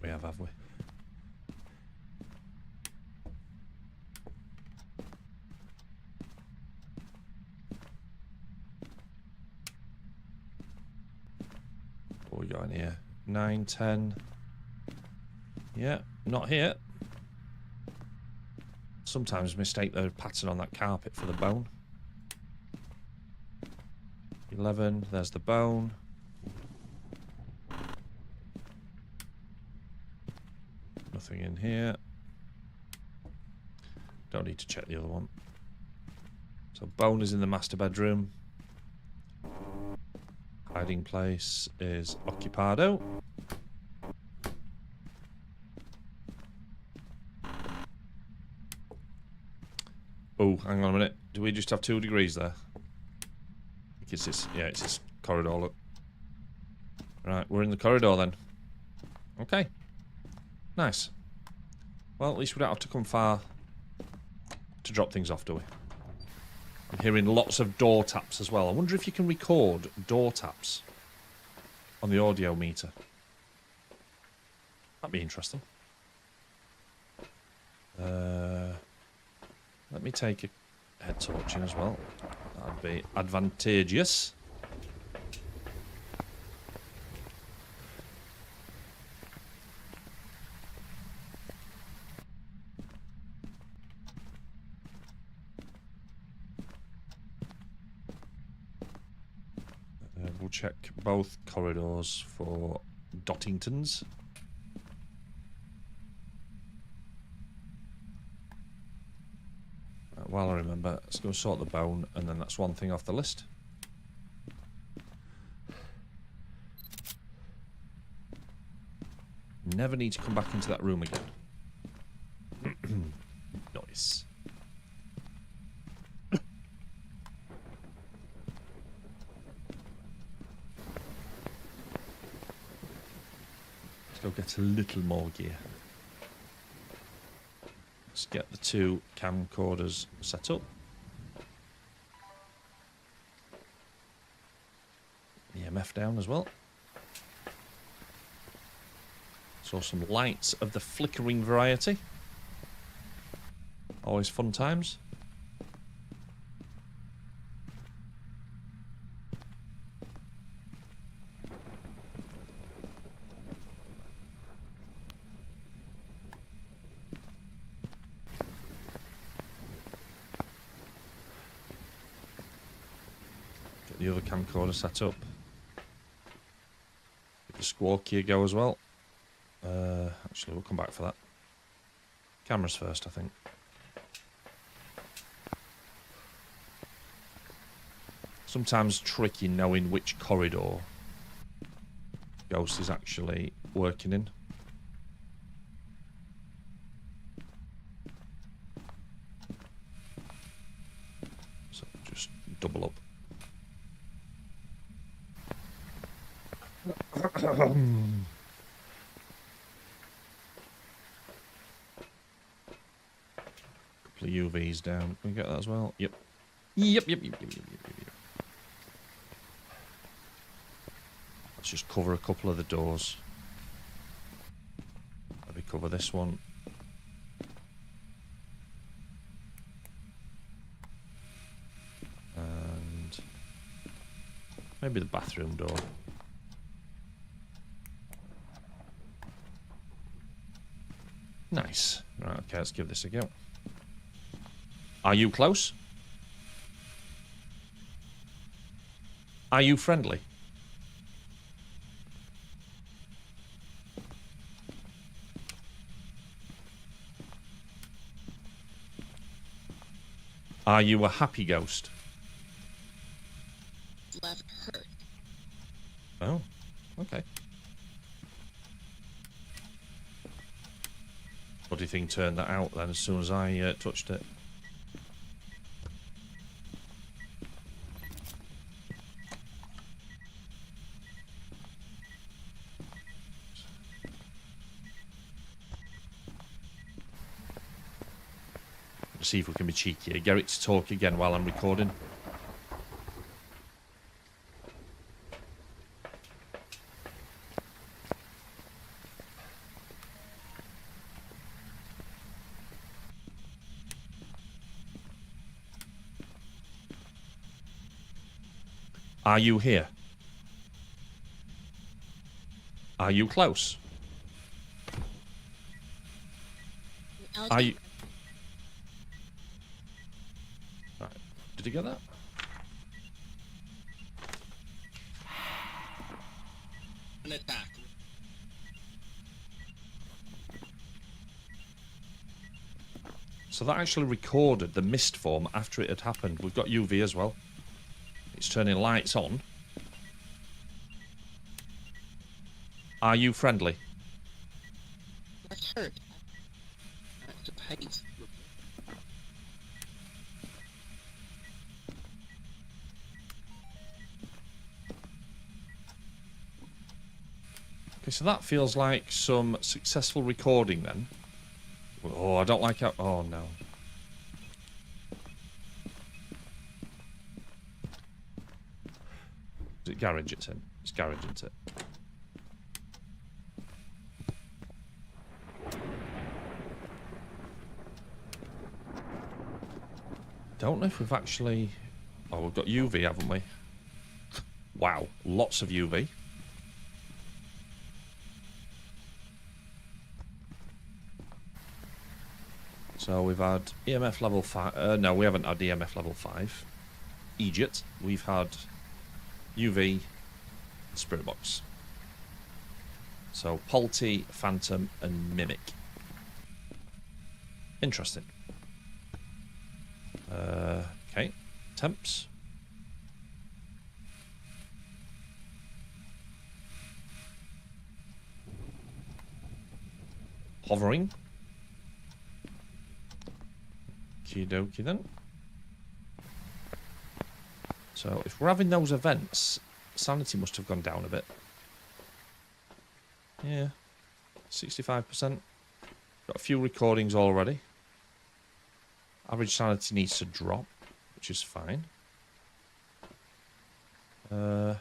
We have we? What we got in here? 9, 10. Yeah, not here. Sometimes mistake the pattern on that carpet for the bone. 11, there's the bone. Nothing in here. Don't need to check the other one. So bone is in the master bedroom. Hiding place is Occupado. Oh, hang on a minute. Do we just have 2 degrees there? I think it's this. Yeah, it's this corridor. Look. Right, we're in the corridor then. Okay. Nice. Well, at least we don't have to come far to drop things off, do we? I'm hearing lots of door taps as well. I wonder if you can record door taps on the audio meter. That'd be interesting. Let me take a head torch in as well. That'd be advantageous. We'll check both corridors for Dottingtons. while I remember, let's go sort the bone, and then that's one thing off the list. Never need to come back into that room again. Nice. Let's go get a little more gear. Let's get the 2 camcorders set up. EMF down as well. Saw some lights of the flickering variety. Always fun times. Get the other camcorder set up. Give the squawky a go as well. Actually, we'll come back for that. Cameras first, I think. Sometimes tricky knowing which corridor Ghost is actually working in. So just double up. Couple of UVs down. Can we get that as well? Yep. Yep. Let's just cover a couple of the doors. Maybe cover this one. And maybe the bathroom door. Nice. Right, okay, let's give this a go. Are you close? Are you friendly? Are you a happy ghost? Left hurt. Oh, okay. What do you think turned that out then as soon as I touched it? Let's see if we can be cheeky. Get it to talk again while I'm recording. Are you here? Are you close? Are you... Right. Did you get that? An attack. So that actually recorded the mist form after it had happened. We've got UV as well. It's turning lights on. Are you friendly? Left hurt. That's a pace. Okay, so that feels like some successful recording then. Oh, I don't like how... Oh, no. Is it garage it's in? It's garage, isn't it? Don't know if we've actually... Oh, we've got UV, haven't we? Wow, lots of UV. So we've had EMF level 5. No, we haven't had EMF level 5. Egypt. We've had UV, Spirit Box. So Polty, Phantom, and Mimic. Interesting. Okay. Temps. Hovering. Okie dokie then. So if we're having those events, sanity must have gone down a bit. Yeah. 65%. Got a few recordings already. Average sanity needs to drop, which is fine. Huh.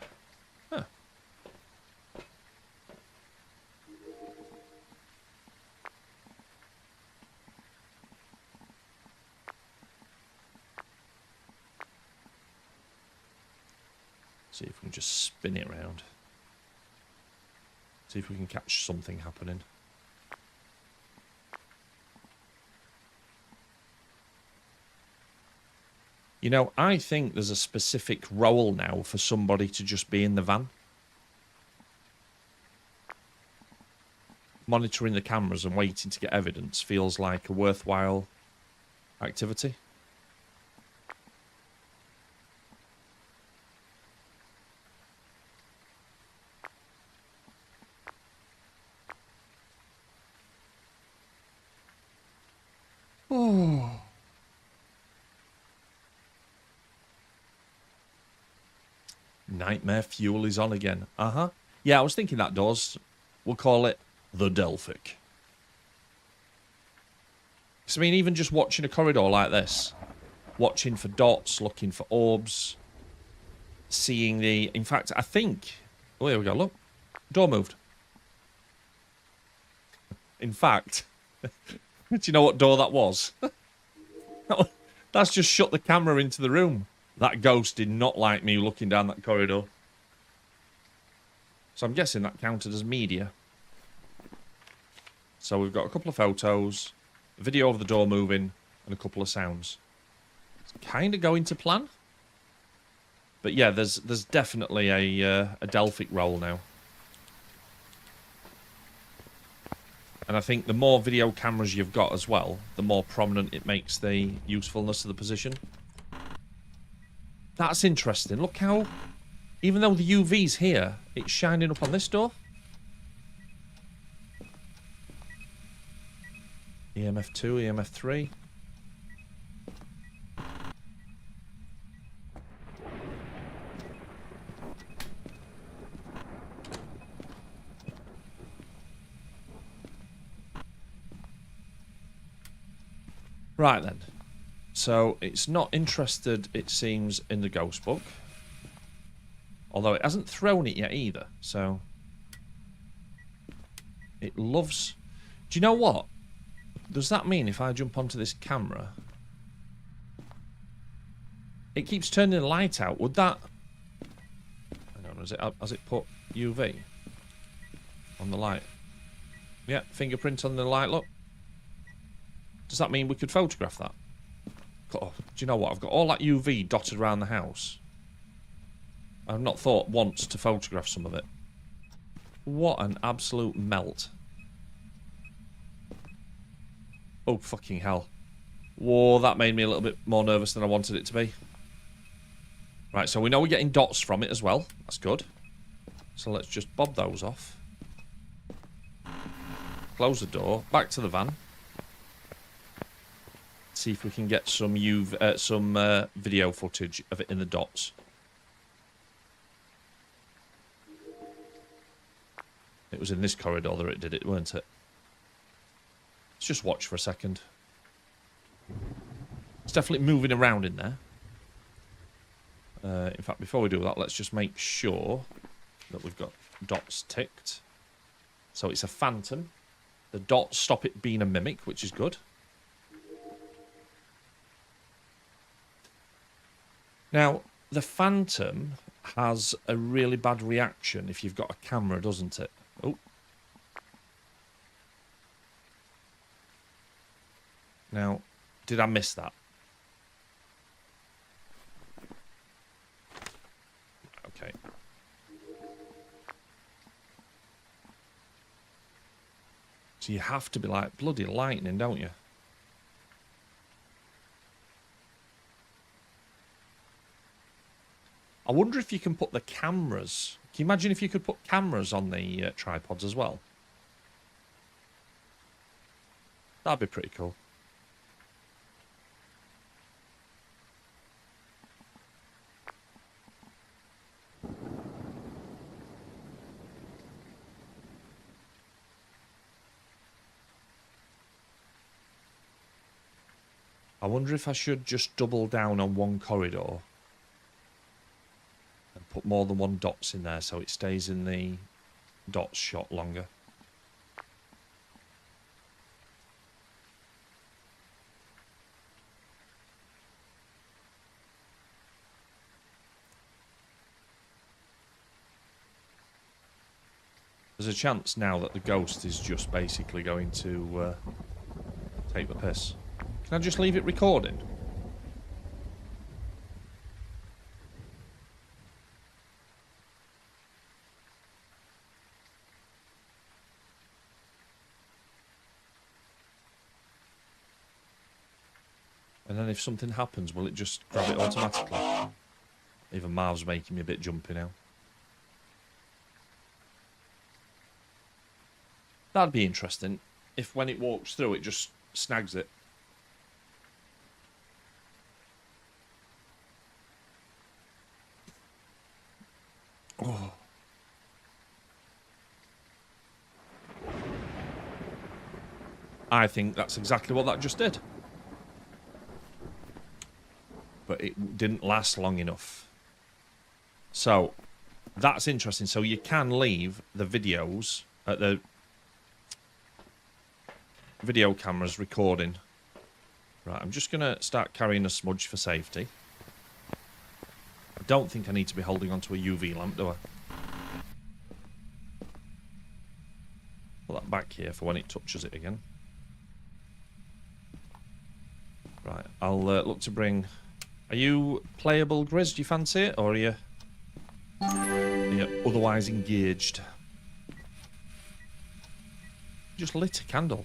See if we can just spin it around. See if we can catch something happening. You know, I think there's a specific role now for somebody to just be in the van. Monitoring the cameras and waiting to get evidence feels like a worthwhile activity. Oh. Nightmare fuel is on again. Uh-huh. Yeah, I was thinking that does. We'll call it the Delphic. So, I mean, even just watching a corridor like this, watching for dots, looking for orbs, seeing the... In fact, I think... Oh, here we go, look. Door moved. In fact, do you know what door that was? That's just shut the camera into the room. That ghost did not like me looking down that corridor. So I'm guessing that counted as media. So we've got a couple of photos, a video of the door moving, and a couple of sounds. It's kind of going to plan. But yeah, there's definitely a Delphic role now. And I think the more video cameras you've got as well, the more prominent it makes the usefulness of the position. That's interesting. Look how, even though the UV's here, it's shining up on this door. EMF 2, EMF 3. Right then. So it's not interested, it seems, in the ghost book. Although it hasn't thrown it yet either. So it loves... Do you know what? Does that mean if I jump onto this camera, it keeps turning the light out? Would that... Hang on, has it put UV on the light? Yeah, fingerprint on the light, look. Does that mean we could photograph that? Oh, do you know what? I've got all that UV dotted around the house. I've not thought once to photograph some of it. What an absolute melt. Oh, fucking hell. Whoa, that made me a little bit more nervous than I wanted it to be. Right, so we know we're getting dots from it as well. That's good. So let's just bob those off. Close the door. Back to the van. See if we can get some video footage of it in the dots. It was in this corridor that it did it, weren't it? Let's just watch for a second. It's definitely moving around in there. In fact, before we do that, let's just make sure that we've got dots ticked. So it's a phantom. The dots stop it being a mimic, which is good. Now, the phantom has a really bad reaction if you've got a camera, doesn't it? Oh. Now, did I miss that? Okay. So you have to be like bloody lightning, don't you? I wonder if you can put the cameras... Can you imagine if you could put cameras on the tripods as well? That'd be pretty cool. I wonder if I should just double down on one corridor and put more than one dots in there so it stays in the dots shot longer. There's a chance now that the ghost is just basically going to take the piss. Can I just leave it recording? And then if something happens, will it just grab it automatically? Even Marv's making me a bit jumpy now. That'd be interesting if when it walks through, it just snags it. Oh. I think that's exactly what that just did. But it didn't last long enough. So, that's interesting. So you can leave the videos at the video cameras recording. Right, I'm just going to start carrying a smudge for safety. I don't think I need to be holding onto a UV lamp, do I? Put that back here for when it touches it again. Right, I'll look to bring... Are you playable, Grizz? Do you fancy it? Or are you otherwise engaged? Just lit a candle.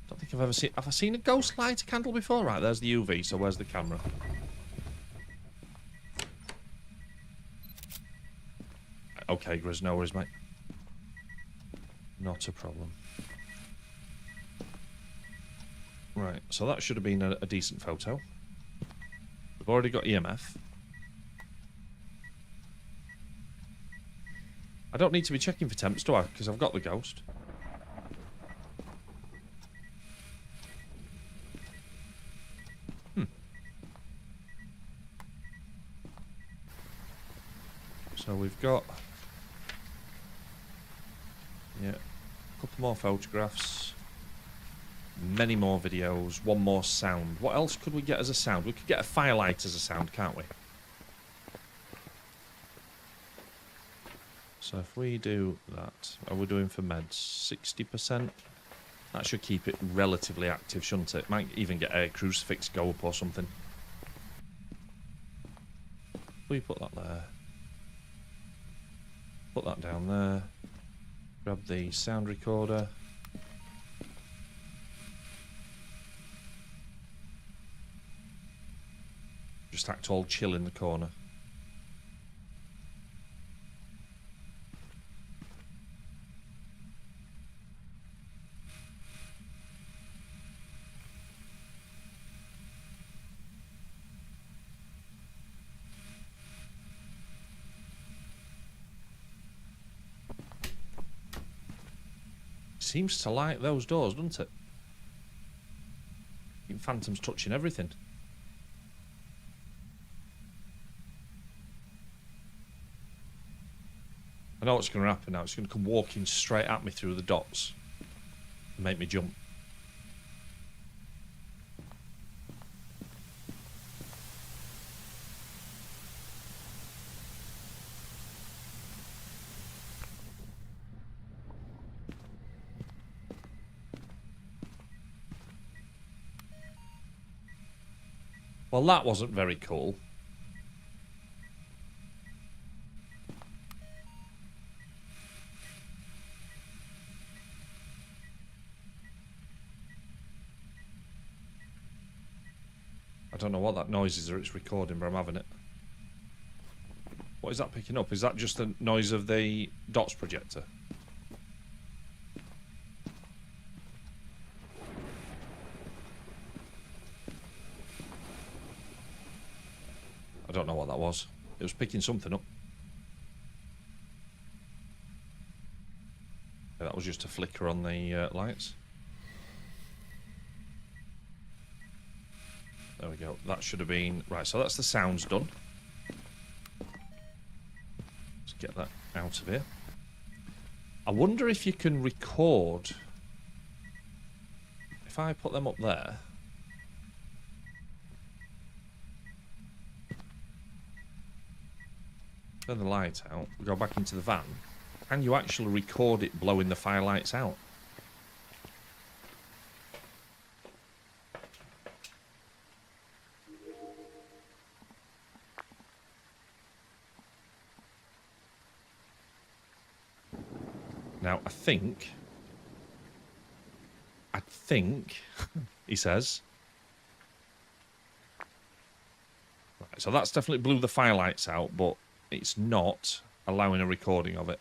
Don't think I've ever seen... Have I seen a ghost light a candle before? Right, there's the UV, so where's the camera? Okay, Grizz, no worries, mate. Not a problem. Right, so that should have been a decent photo. We've already got EMF. I don't need to be checking for temps, do I? Because I've got the ghost. So we've got... Yeah, a couple more photographs. Many more videos. One more sound. What else could we get as a sound? We could get a firelight as a sound, can't we? So if we do that, are we doing for meds? 60%? That should keep it relatively active, shouldn't it? Might even get a crucifix go up or something. We put that there. Put that down there. Grab the sound recorder. Just act all chill in the corner. Seems to like those doors, doesn't it? I think Phantom's touching everything. I know what's going to happen now. It's going to come walking straight at me through the dots and make me jump. Well, that wasn't very cool. I don't know what that noise is or it's recording, but I'm having it. What is that picking up? Is that just the noise of the dots projector? I don't know what that was. It was picking something up. Yeah, that was just a flicker on the lights. There we go. That should have been... Right, so that's the sounds done. Let's get that out of here. I wonder if you can record... If I put them up there... Turn the light out, we go back into the van. Can you actually record it blowing the firelights out? Now, I think, he says. Right, so that's definitely blew the firelights out, but it's not allowing a recording of it.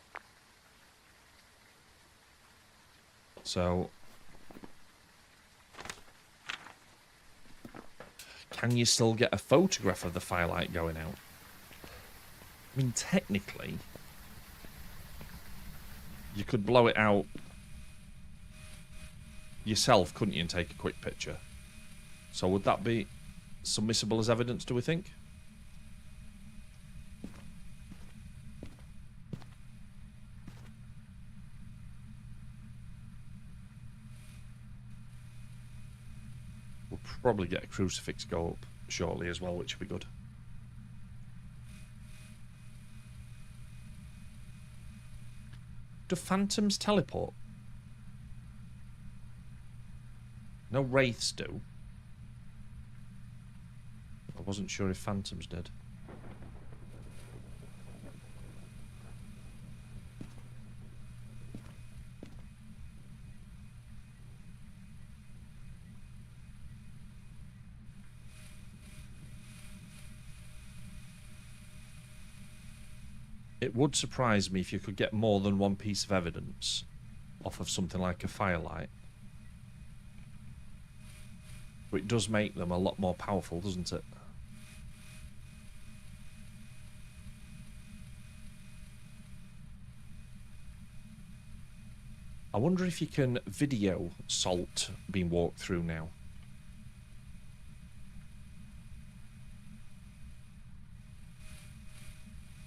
So, can you still get a photograph of the firelight going out? I mean, technically, you could blow it out yourself, couldn't you, and take a quick picture? So would that be submissible as evidence, do we think? We'll probably get a crucifix go up shortly as well, which would be good. Do phantoms teleport? No, wraiths do. I wasn't sure if phantoms did. It would surprise me if you could get more than one piece of evidence off of something like a firelight. But it does make them a lot more powerful, doesn't it? I wonder if you can video salt being walked through now.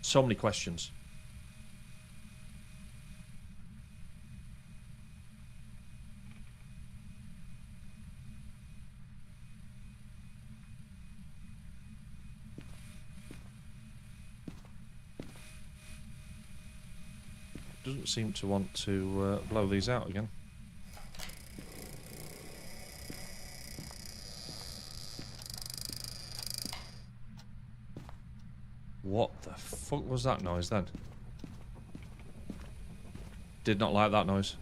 So many questions. Doesn't seem to want to blow these out again. What the fuck was that noise then? Did not like that noise.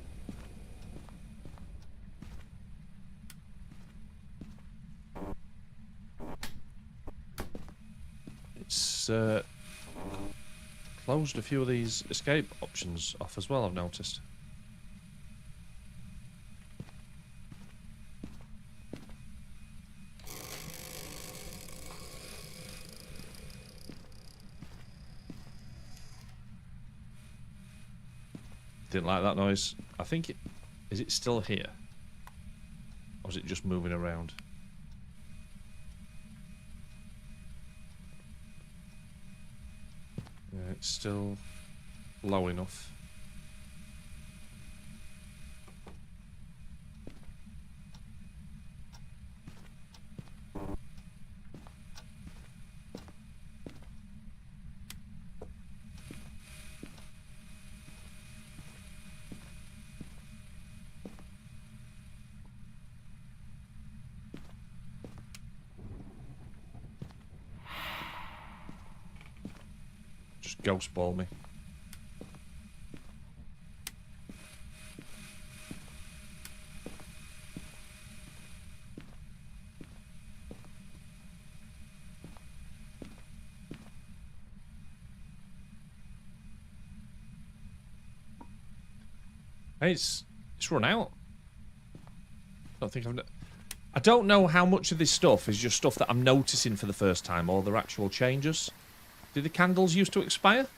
It's closed a few of these escape options off as well, I've noticed. Didn't like that noise. I think it... Is it still here? Or is it just moving around? Yeah, it's still low enough. Just ghost ball me. Hey, it's run out. I don't know how much of this stuff is just stuff that I'm noticing for the first time, or they're actual changes. Do the candles used to expire?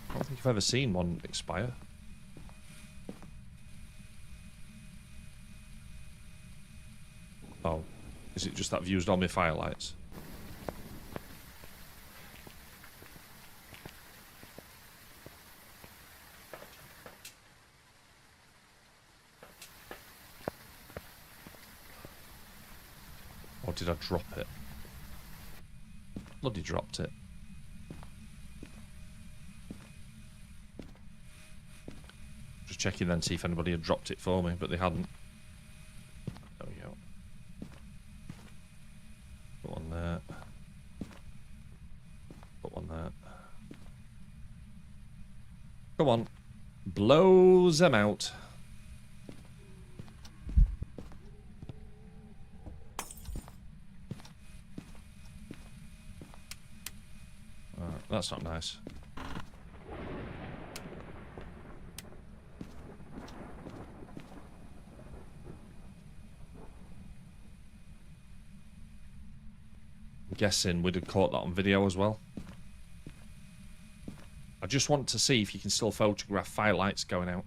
I don't think I've ever seen one expire. Oh. Is it just that I've used all my firelights? Or did I drop it? Bloody dropped it. Just checking then, see if anybody had dropped it for me, but they hadn't. There we go. Put one there. Put one there. Come on. Blow them out. That's not nice. I'm guessing we'd have caught that on video as well. I just want to see if you can still photograph firelights going out.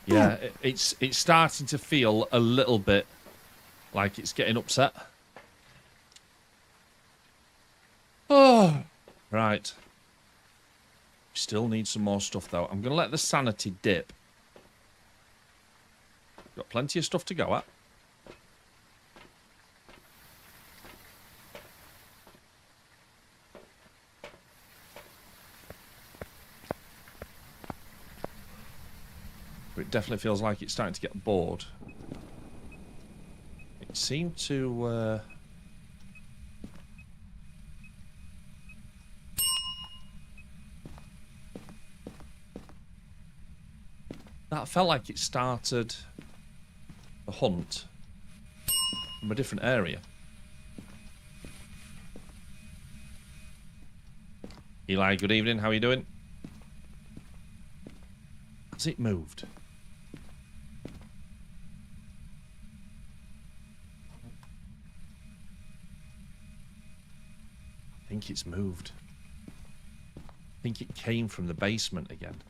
Yeah, it's starting to feel a little bit like it's getting upset. Oh, right. Still need some more stuff though. I'm gonna let the sanity dip. Got plenty of stuff to go at. But it definitely feels like it's starting to get bored. It seemed to... That felt like it started the hunt from a different area. Eli, good evening. How are you doing? Has it moved? I think it's moved. I think it came from the basement again.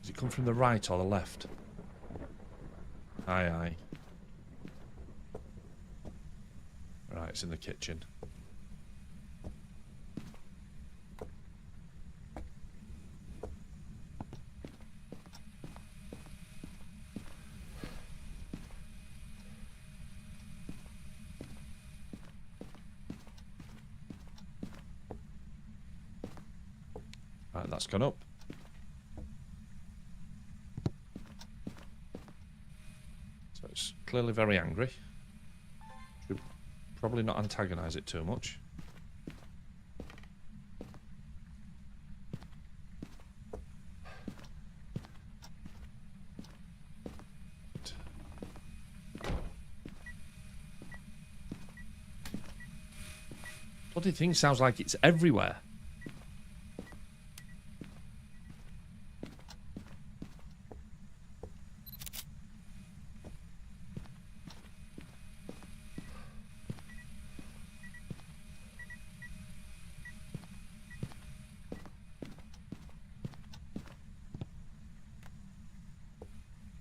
Does it come from the right or the left? Aye, aye. Right, it's in the kitchen. that's gone up. So it's clearly very angry. Should probably not antagonise it too much. Bloody thing sounds like it's everywhere.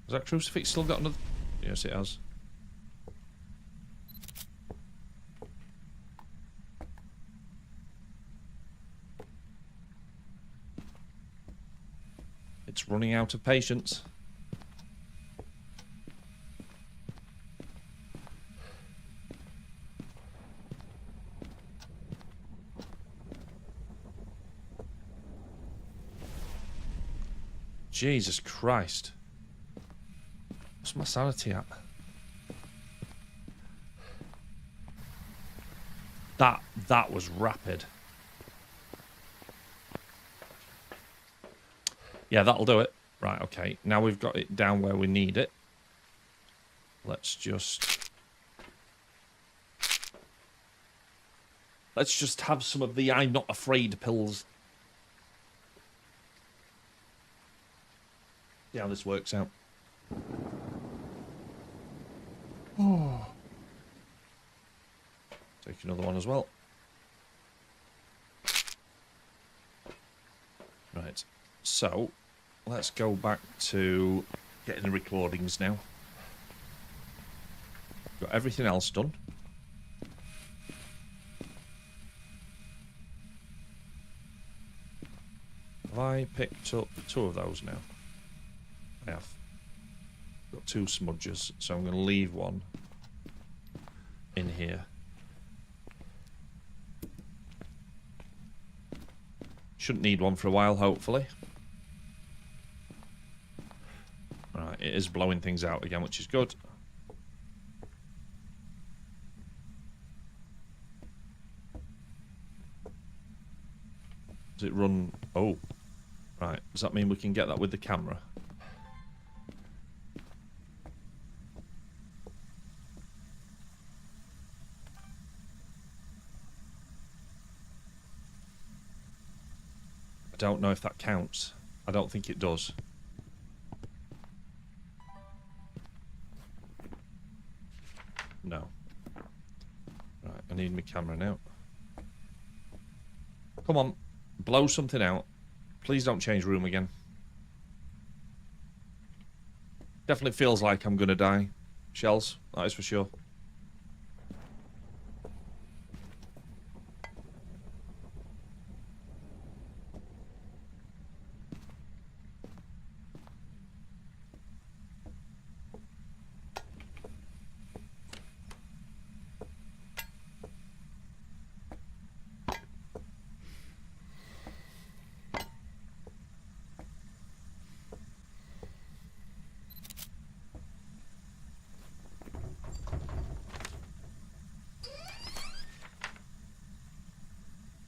Has that crucifix still got another? Yes, it has. It's running out of patience. Jesus Christ. What's my sanity at? That was rapid. Yeah, that'll do it. Right, okay. Now we've got it down where we need it. Let's just have some of the I'm not afraid pills. See how this works out. Oh. Take another one as well. Right. So, let's go back to getting the recordings now. Got everything else done. Have I picked up 2 of those now? I have. Got 2 smudges, so I'm going to leave one in here. Shouldn't need one for a while, hopefully. Right, it is blowing things out again, which is good. Does it run? Oh, right. Does that mean we can get that with the camera? I don't know if that counts. I don't think it does. No. Right, I need my camera now. Come on, blow something out. Please don't change room again. Definitely feels like I'm gonna die. Shells, that is for sure.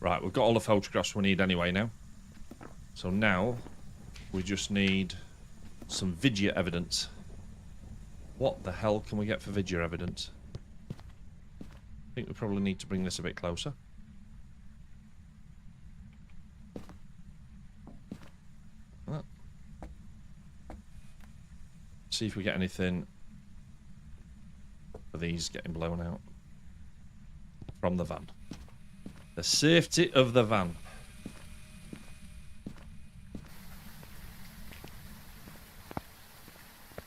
Right, we've got all the photographs we need anyway now. So now, we just need some video evidence. What the hell can we get for video evidence? I think we probably need to bring this a bit closer. See if we get anything for these getting blown out from the van. The safety of the van.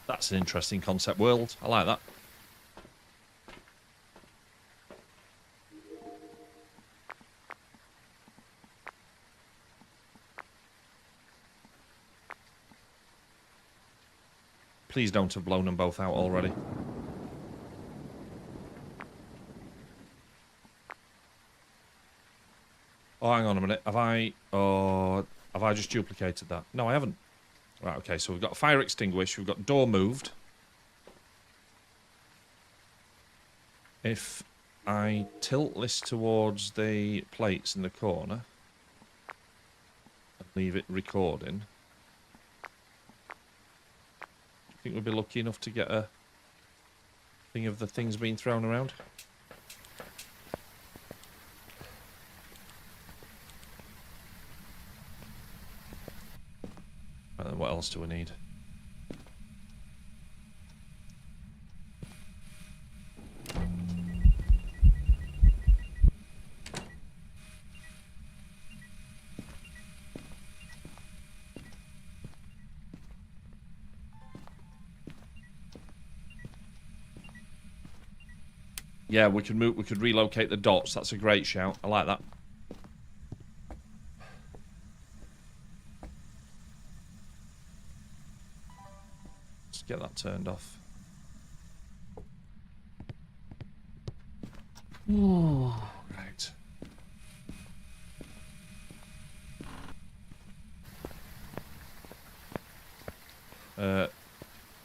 That's an interesting concept world. I like that. Please don't have blown them both out already. Oh, hang on a minute. Have I... Oh, Have I just duplicated that? No, I haven't. Right, okay, so we've got a fire extinguisher. We've got door moved. If I tilt this towards the plates in the corner and leave it recording, I think we'll be lucky enough to get a thing of the things being thrown around. Right, then what else do we need? Yeah, we could move. We could relocate the dots. That's a great shout. I like that. Let's get that turned off. Oh, right.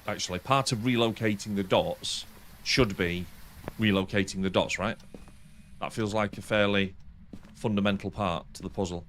Actually, part of relocating the dots should be relocating the dots, right? That feels like a fairly fundamental part to the puzzle.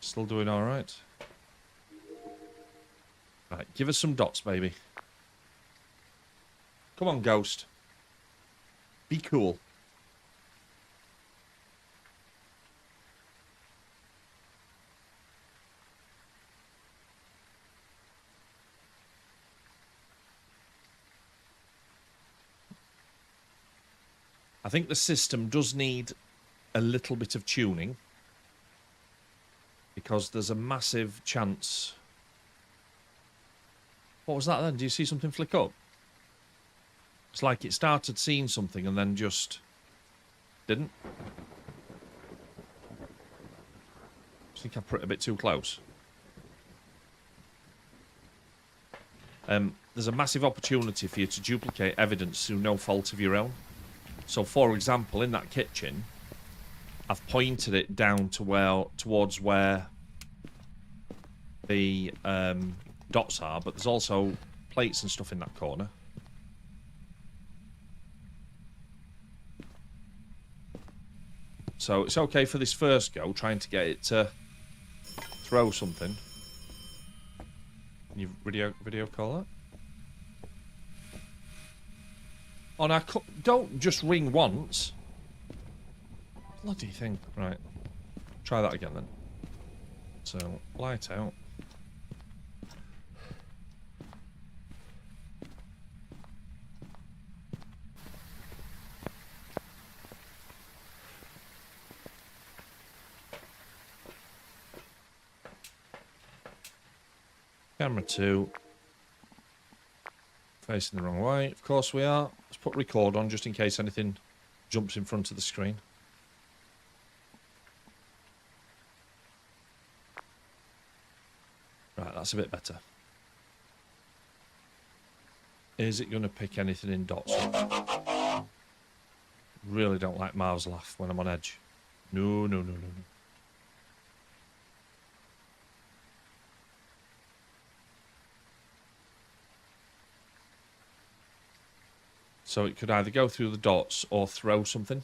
Still doing all right. Right, give us some dots, baby. Come on, ghost. Be cool. I think the system does need a little bit of tuning, because there's a massive chance. What was that then? Do you see something flick up? It's like it started seeing something and then just didn't. I think I put it a bit too close. There's a massive opportunity for you to duplicate evidence through no fault of your own. So, for example, in that kitchen, I've pointed it down to towards where the dots are, but there's also plates and stuff in that corner. So it's okay for this first go, trying to get it to throw something. Can you video call that? Oh, now, don't just ring once. Bloody thing. Right. Try that again then. So, light out. Camera 2. Facing the wrong way. Of course we are. Let's put record on just in case anything jumps in front of the screen. Right, that's a bit better. Is it going to pick anything in dots? Really don't like Marv's laugh when I'm on edge. No, no, no, no, no. So it could either go through the dots or throw something.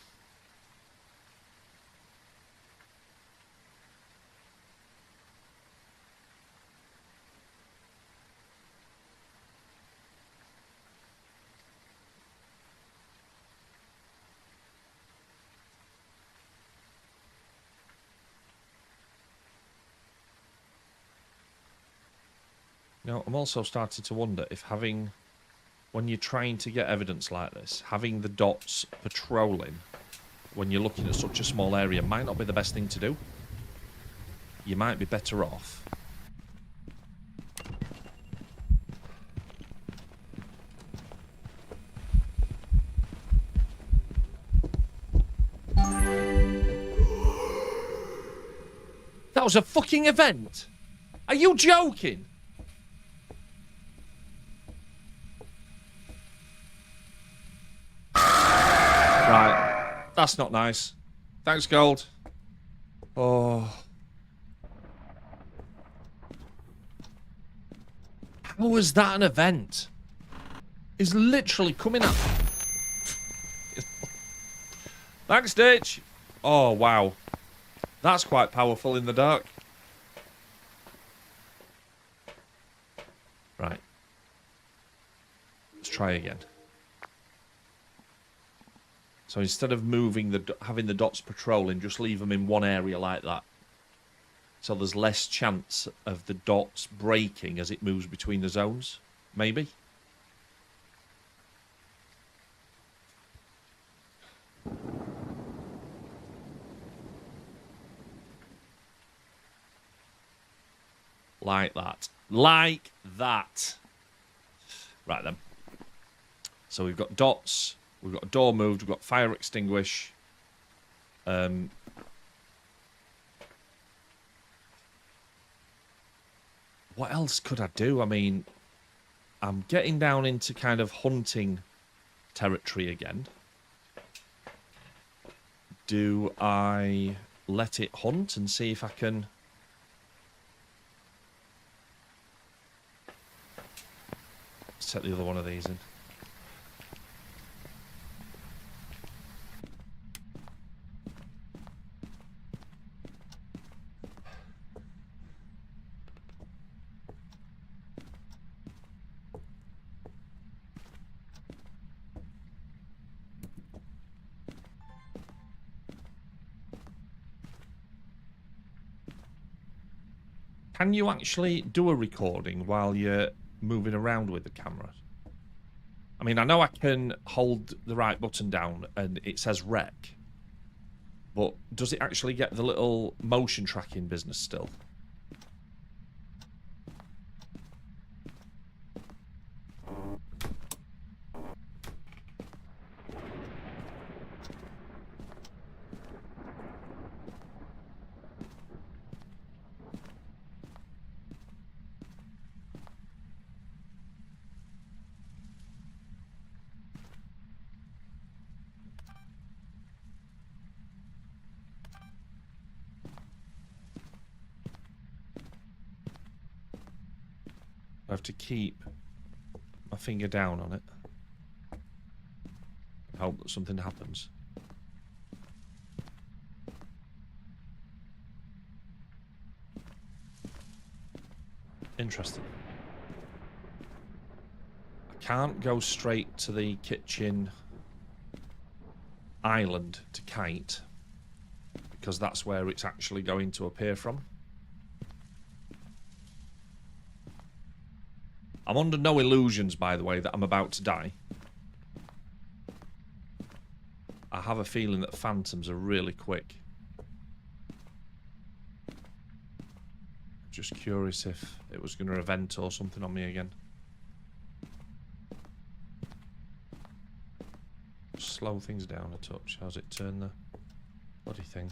Now, I'm also starting to wonder if having, when you're trying to get evidence like this, having the dots patrolling when you're looking at such a small area might not be the best thing to do. You might be better off That was a fucking event. Are you joking? Right. That's not nice. Thanks, Gold. Oh. How was that an event? He's literally coming up. Thanks, Ditch. Oh, wow. That's quite powerful in the dark. Right. Let's try again. So instead of moving having the dots patrolling, just leave them in one area like that. So there's less chance of the dots breaking as it moves between the zones. Maybe. Like that. Like that. Right then. So we've got dots. We've got a door moved. We've got fire extinguish. What else could I do? I mean, I'm getting down into kind of hunting territory again. Do I let it hunt and see if I can... Set the other one of these in. Can you actually do a recording while you're moving around with the camera? I mean, I know I can hold the right button down and it says rec, but does it actually get the little motion tracking business still? I have to keep my finger down on it. Hope that something happens. Interesting. I can't go straight to the kitchen island to kite because that's where it's actually going to appear from. I'm under no illusions, by the way, that I'm about to die. I have a feeling that phantoms are really quick. Just curious if it was going to event or something on me again. Slow things down a touch. How's it turn the bloody thing?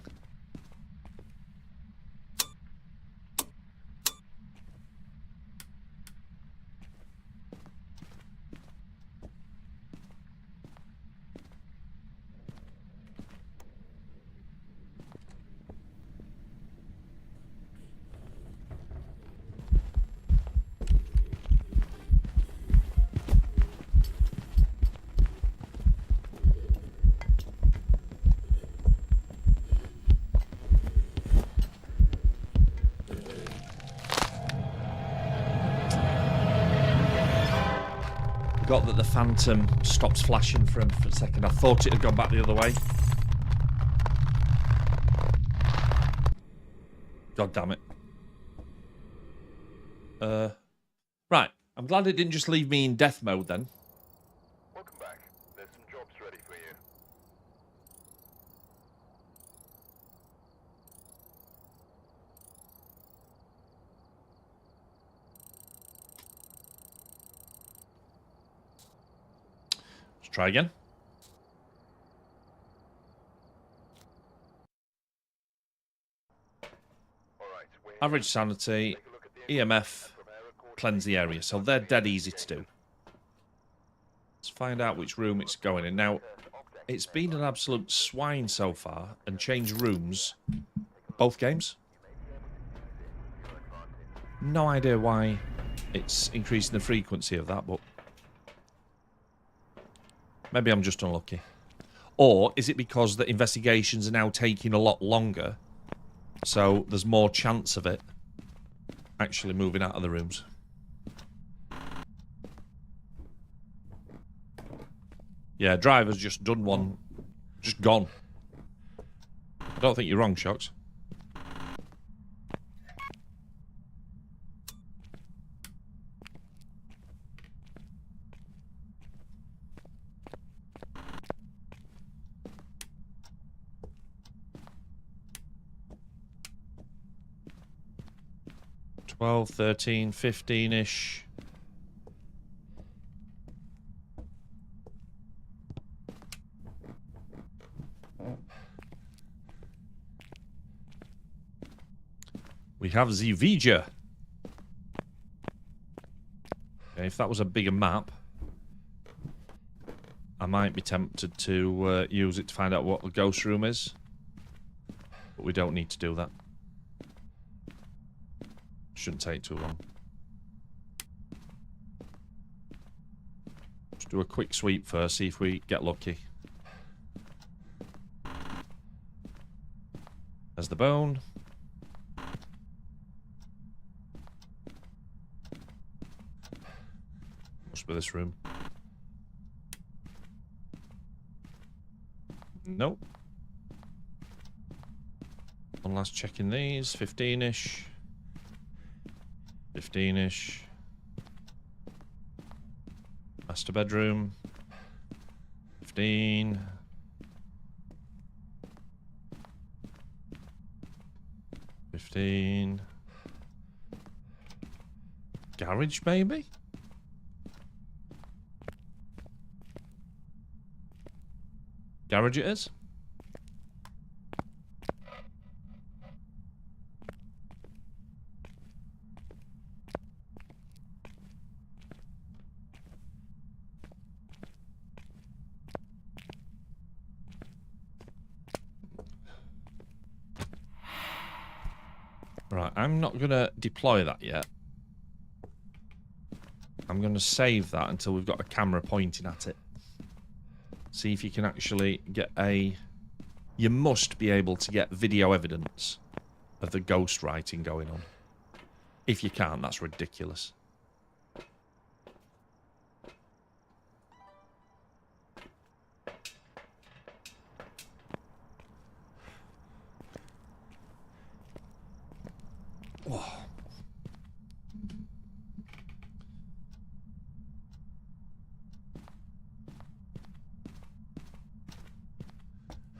Got that the phantom stops flashing for him for a second. I thought it had gone back the other way. God damn it. Right. I'm glad it didn't just leave me in death mode then. Welcome back. There's some jobs ready for you. Let's try again. All right. Average sanity, EMF, cleanse the area. So they're dead easy to do. Let's find out which room it's going in. Now, it's been an absolute swine so far and changed rooms both games. No idea why it's increasing the frequency of that, but maybe I'm just unlucky. Or is it because the investigations are now taking a lot longer, so there's more chance of it actually moving out of the rooms? Yeah, driver's just done one. Just gone. I don't think you're wrong, Shocks. $12, $13, $15-ish. We have the Vija. Okay, if that was a bigger map, I might be tempted to use it to find out what the ghost room is. But we don't need to do that. Shouldn't take too long. Let's do a quick sweep first, see if we get lucky. There's the bone. Must be this room. Nope. One last check in these. 15-ish. 15-ish. Master bedroom. 15. 15. Garage, maybe? Garage it is. Right, I'm not going to deploy that yet. I'm going to save that until we've got a camera pointing at it. See if you can actually get a... You must be able to get video evidence of the ghost writing going on. If you can't, that's ridiculous. Oh.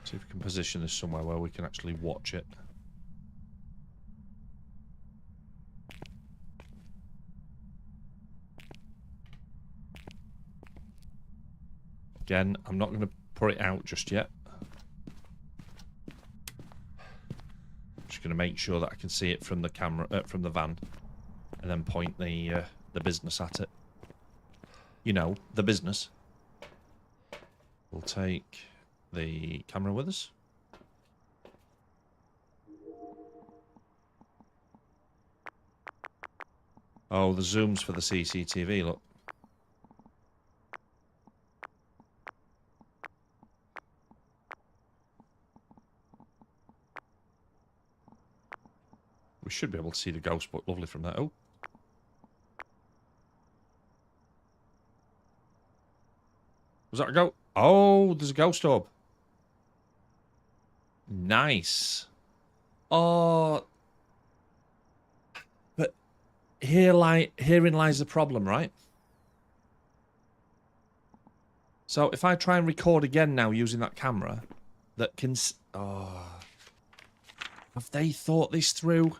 See if we can position this somewhere where we can actually watch it. Again, I'm not going to put it out just yet. Just going to make sure that I can see it from the camera, from the van, and then point the business at it. You know, the business. We'll take the camera with us. Oh, the zooms for the CCTV, look. We should be able to see the ghost, but lovely from there. Oh. Was that a ghost? Oh, there's a ghost orb. Nice. Oh. But herein lies the problem, right? So if I try and record again now using that camera, that can... Oh. Have they thought this through?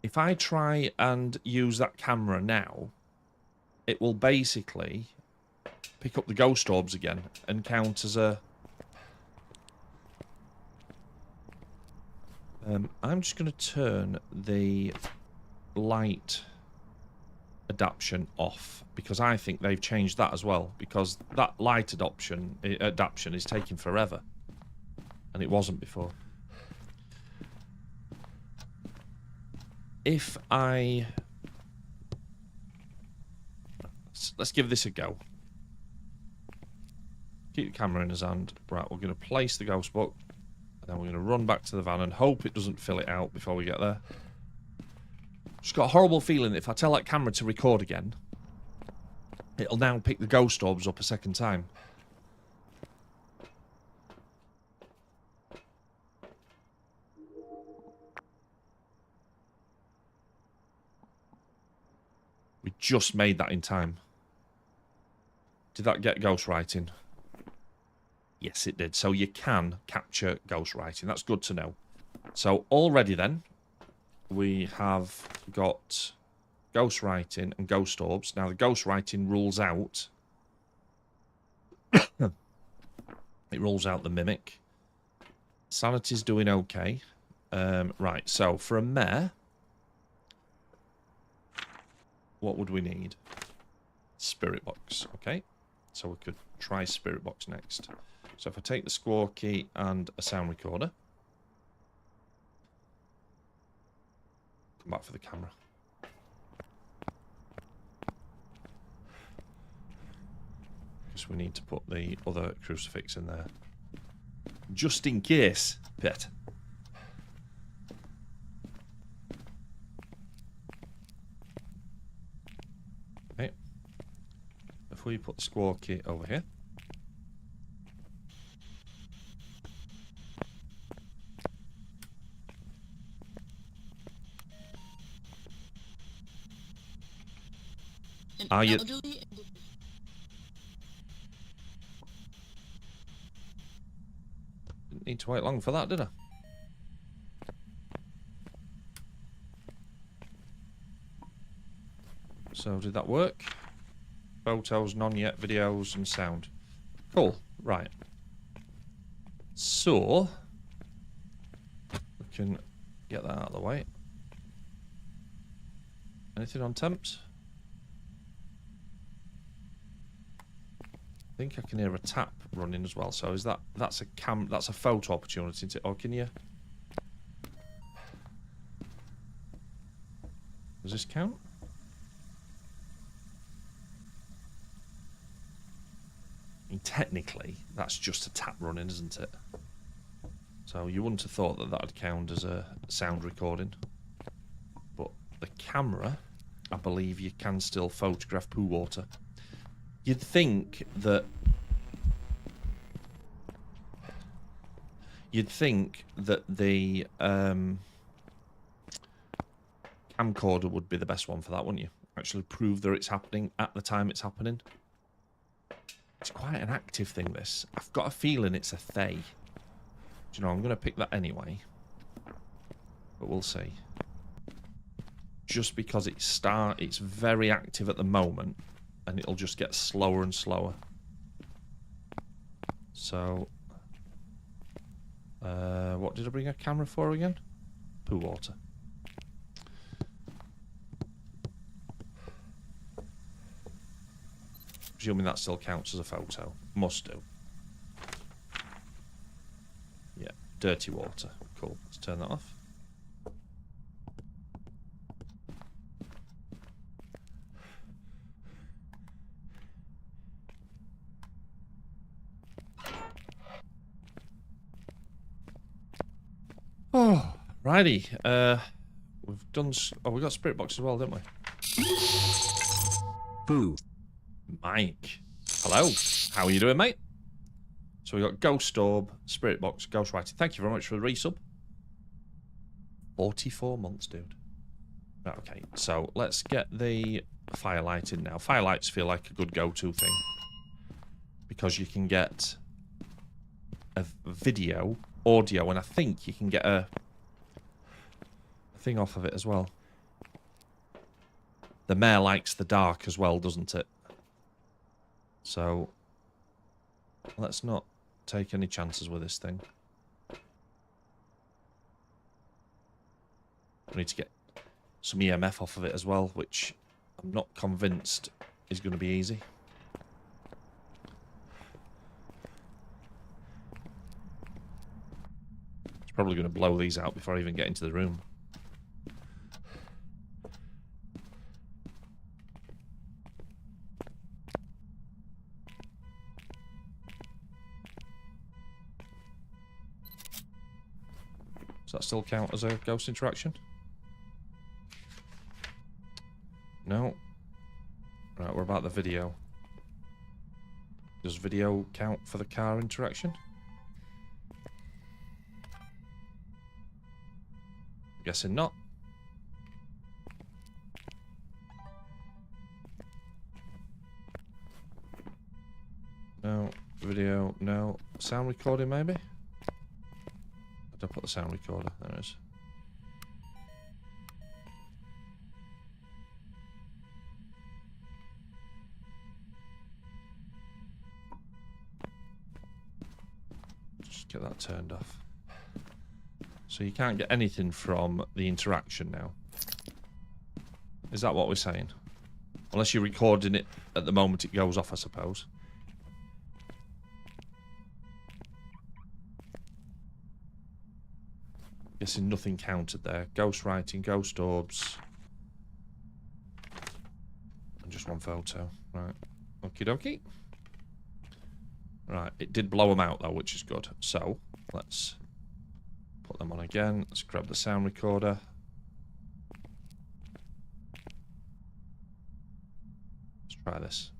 If I try and use that camera now, it will basically pick up the ghost orbs again and count as a I'm just going to turn the light adaptation off because I think they've changed that as well, because that light adaptation is taking forever and it wasn't before. If I... Let's give this a go. Keep the camera in his hand. Right, we're going to place the ghost book. And then we're going to run back to the van and hope it doesn't fill it out before we get there. Just got a horrible feeling that if I tell that camera to record again, it'll now pick the ghost orbs up a second time. We just made that in time. Did that get ghost writing? Yes, it did. So you can capture ghost writing. That's good to know. So already then, we have got ghost writing and ghost orbs. Now the ghost writing rules out. It rules out the mimic. Sanity's doing okay. Right, so for a mare, what would we need? Spirit box, okay. So we could try spirit box next. So if I take the squaw key and a sound recorder. Come back for the camera. Because we need to put the other crucifix in there. Just in case. Pet. Okay. If we put the squaw key over here. An you... elderly Didn't need to wait long for that, did I? So did that work? Photos, none yet, videos and sound. Cool, right. So we can get that out of the way. Anything on temps? I think I can hear a tap running as well. So is that's a photo opportunity, isn't it? Or can you? Does this count? I mean, technically, that's just a tap running, isn't it? So you wouldn't have thought that that'd count as a sound recording. But the camera, I believe you can still photograph poo water. You'd think that the camcorder would be the best one for that, wouldn't you? Actually prove that it's happening at the time it's happening. It's quite an active thing, this. I've got a feeling it's a Thay. Do you know, I'm going to pick that anyway. But we'll see. Just because it's very active at the moment, and it'll just get slower and slower. So, what did I bring a camera for again? Poo water. Presuming that still counts as a photo. Must do. Yeah, dirty water. Cool. Let's turn that off. Oh, righty. We've done... Oh, we got spirit box as well, didn't we? Boo. Mike. Hello. How are you doing, mate? So we got Ghost Orb, Spirit Box, Ghost Writing. Thank you very much for the resub. 44 months, dude. Right, okay, so let's get the firelight in now. Firelights feel like a good go-to thing. Because you can get a video, audio, and I think you can get a thing off of it as well. The mare likes the dark as well, doesn't it? So, let's not take any chances with this thing. I need to get some EMF off of it as well, which I'm not convinced is going to be easy. It's probably going to blow these out before I even get into the room. Does that still count as a ghost interaction? No. Right, we're about the video. Does video count for the car interaction? Guessing not. No. Video, no. Sound recording, maybe? I'll put the sound recorder. There it is. Just get that turned off. So you can't get anything from the interaction now. Is that what we're saying? Unless you're recording it at the moment it goes off, I suppose. Guessing nothing counted there. Ghost writing, ghost orbs. And just one photo. Right. Okie dokie. Right. It did blow them out though, which is good. So, let's put them on again. Let's grab the sound recorder. Let's try this.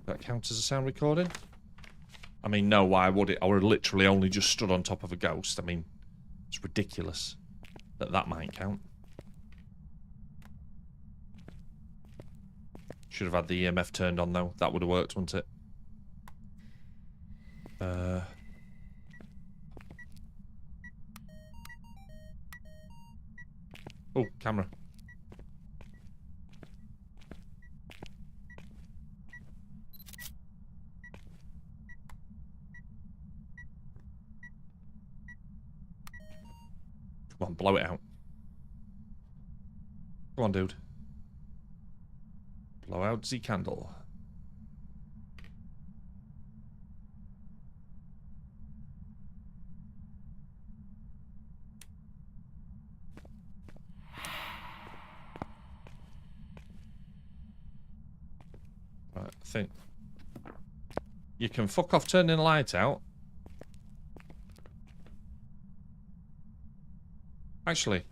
That counts as a sound recording? I mean, no, why would it? I would have literally only just stood on top of a ghost. I mean, it's ridiculous that that might count. Should have had the EMF turned on, though. That would have worked, wouldn't it? Oh, camera. Come on, blow it out. Come on, dude. Blow out the candle. Right, I think you can fuck off turning the light out. Actually, if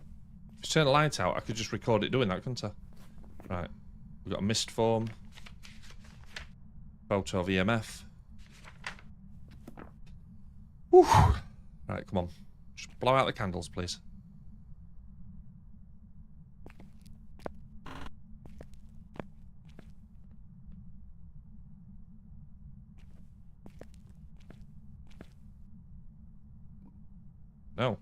you turn the light out, I could just record it doing that, couldn't I? Right. We've got a mist form. Photo of EMF. Whew. Right, come on. Just blow out the candles, please. No.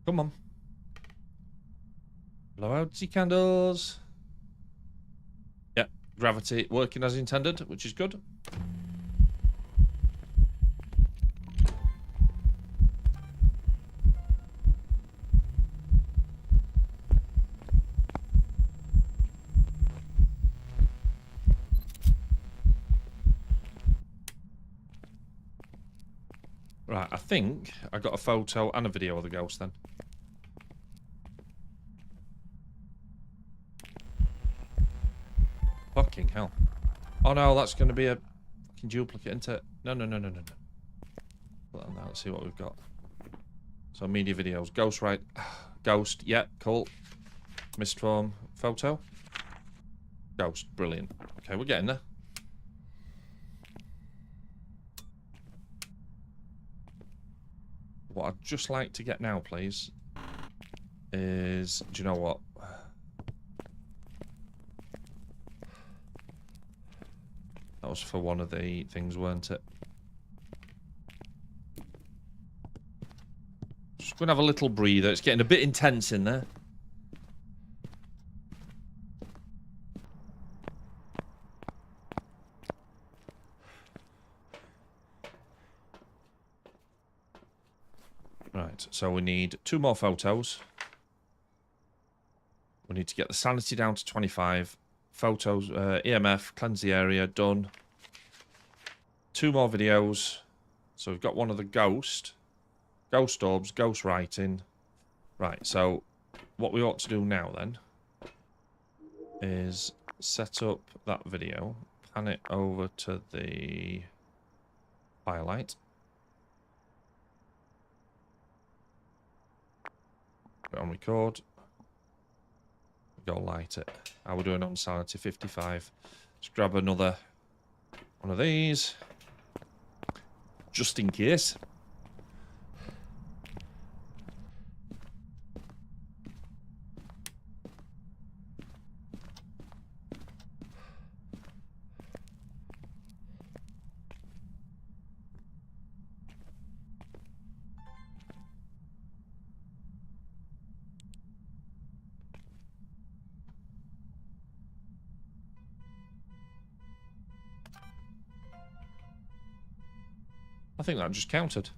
Come on. Blow out the candles. Yep, gravity working as intended, which is good. Right, I think I got a photo and a video of the ghost then. Fucking hell. Oh no, that's going to be a fucking duplicate, isn't it? No. Put that on there, let's see what we've got. So media videos. Ghost, right. Ghost, yeah, cool. Mist form, photo. Ghost, brilliant. Okay, we're getting there. What I'd just like to get now, please, is... Do you know what? photos for one of the things, weren't it? Just going to have a little breather. It's getting a bit intense in there. Right, so we need 2 more photos. We need to get the sanity down to 25. Photos, EMF, cleanse the area, done. 2 more videos. So we've got one of the ghost orbs, ghost writing. Right, so what we ought to do now then is set up that video, pan it over to the firelight. Put it on record. Go light it. How we're doing on sanity? 55. Let's grab another one of these. Just in case. I think that just counted.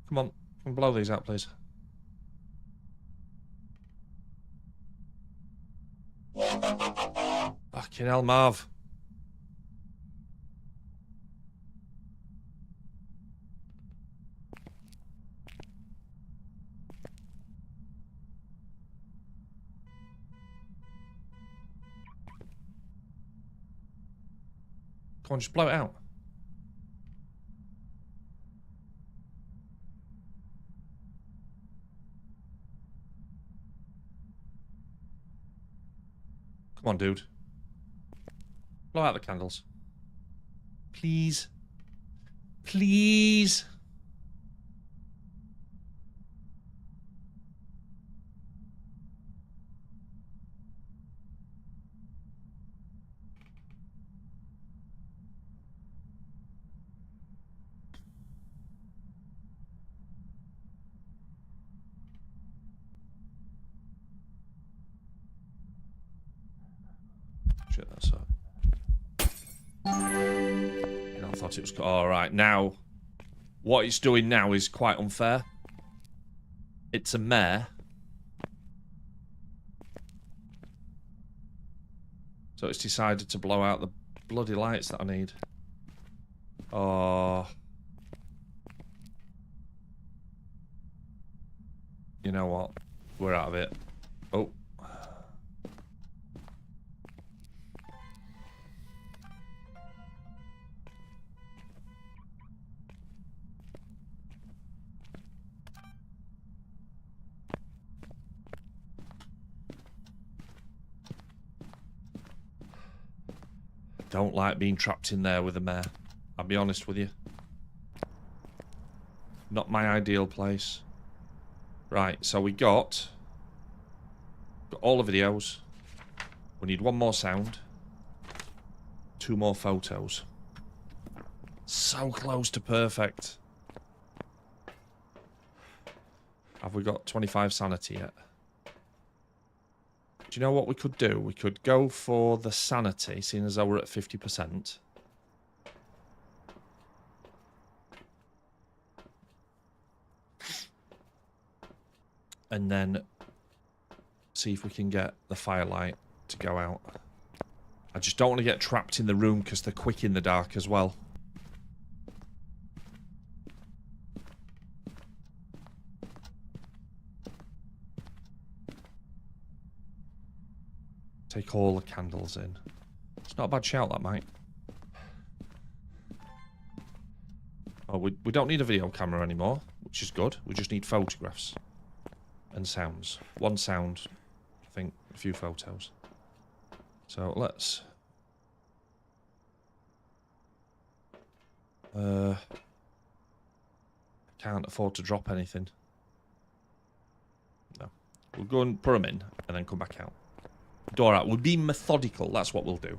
Come on, blow these out, please. Fucking hell, Marv. Come on, just blow it out. Come on, dude. Blow out the candles. Please. Please. Shit, that's up. You know, I thought it was... Alright, now... What it's doing now is quite unfair. It's a mare. So it's decided to blow out the bloody lights that I need. Oh... You know what? We're out of it. Oh. Don't like being trapped in there with a mare. I'll be honest with you. Not my ideal place. Right, so we got all the videos. We need 1 more sound. 2 more photos. So close to perfect. Have we got 25 sanity yet? Do you know what we could do? We could go for the sanity, seeing as though we're at 50%. And then see if we can get the firelight to go out. I just don't want to get trapped in the room because they're quick in the dark as well. Take all the candles in. It's not a bad shout, that, mate. Oh, we don't need a video camera anymore, which is good. We just need photographs and sounds. 1 sound, I think, a few photos. So let's... Can't afford to drop anything. No. We'll go and put them in and then come back out. Door out. We'll be methodical. That's what we'll do.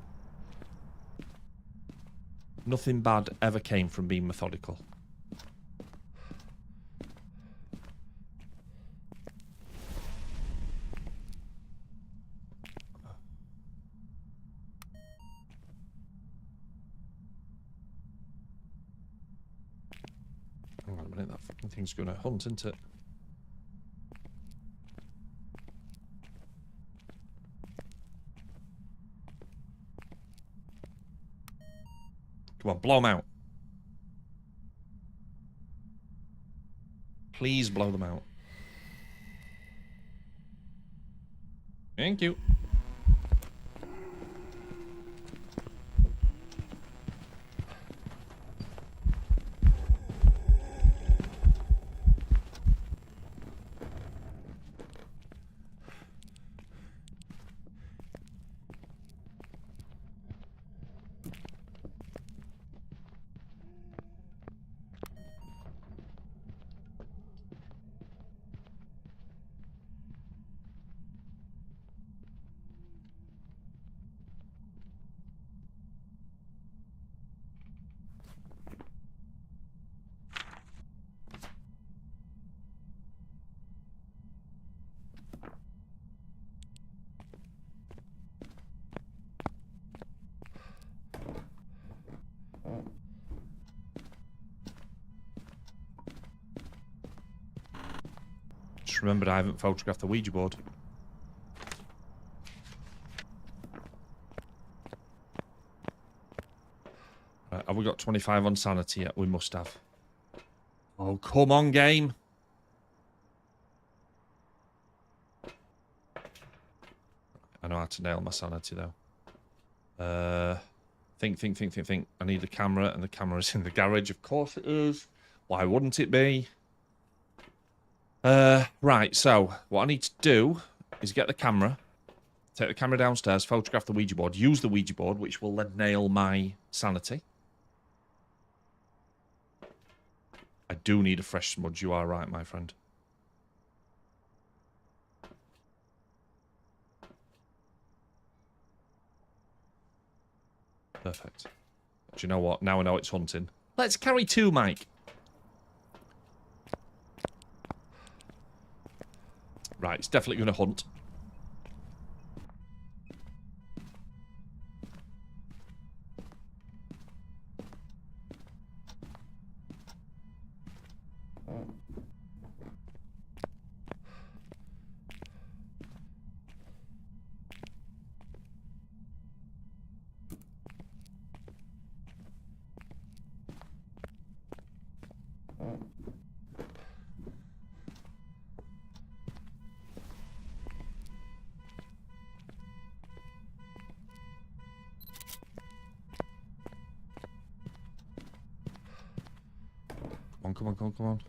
Nothing bad ever came from being methodical. Hang on a minute, that fucking thing's gonna hunt, isn't it? Come on, blow them out. Please blow them out. Thank you. Just remembered I haven't photographed the Ouija board. Right, have we got 25 on sanity yet? We must have. Oh, come on, game. I know how to nail my sanity, though. Think. I need a camera, and the camera's in the garage. Of course it is. Why wouldn't it be? Right, so what I need to do is get the camera, take the camera downstairs, photograph the Ouija board, use the Ouija board, which will then nail my sanity. I do need a fresh smudge, you are right, my friend. Perfect. But you know what? Now I know it's hunting. Let's carry two, Mike. Right, it's definitely going to hunt. Come on.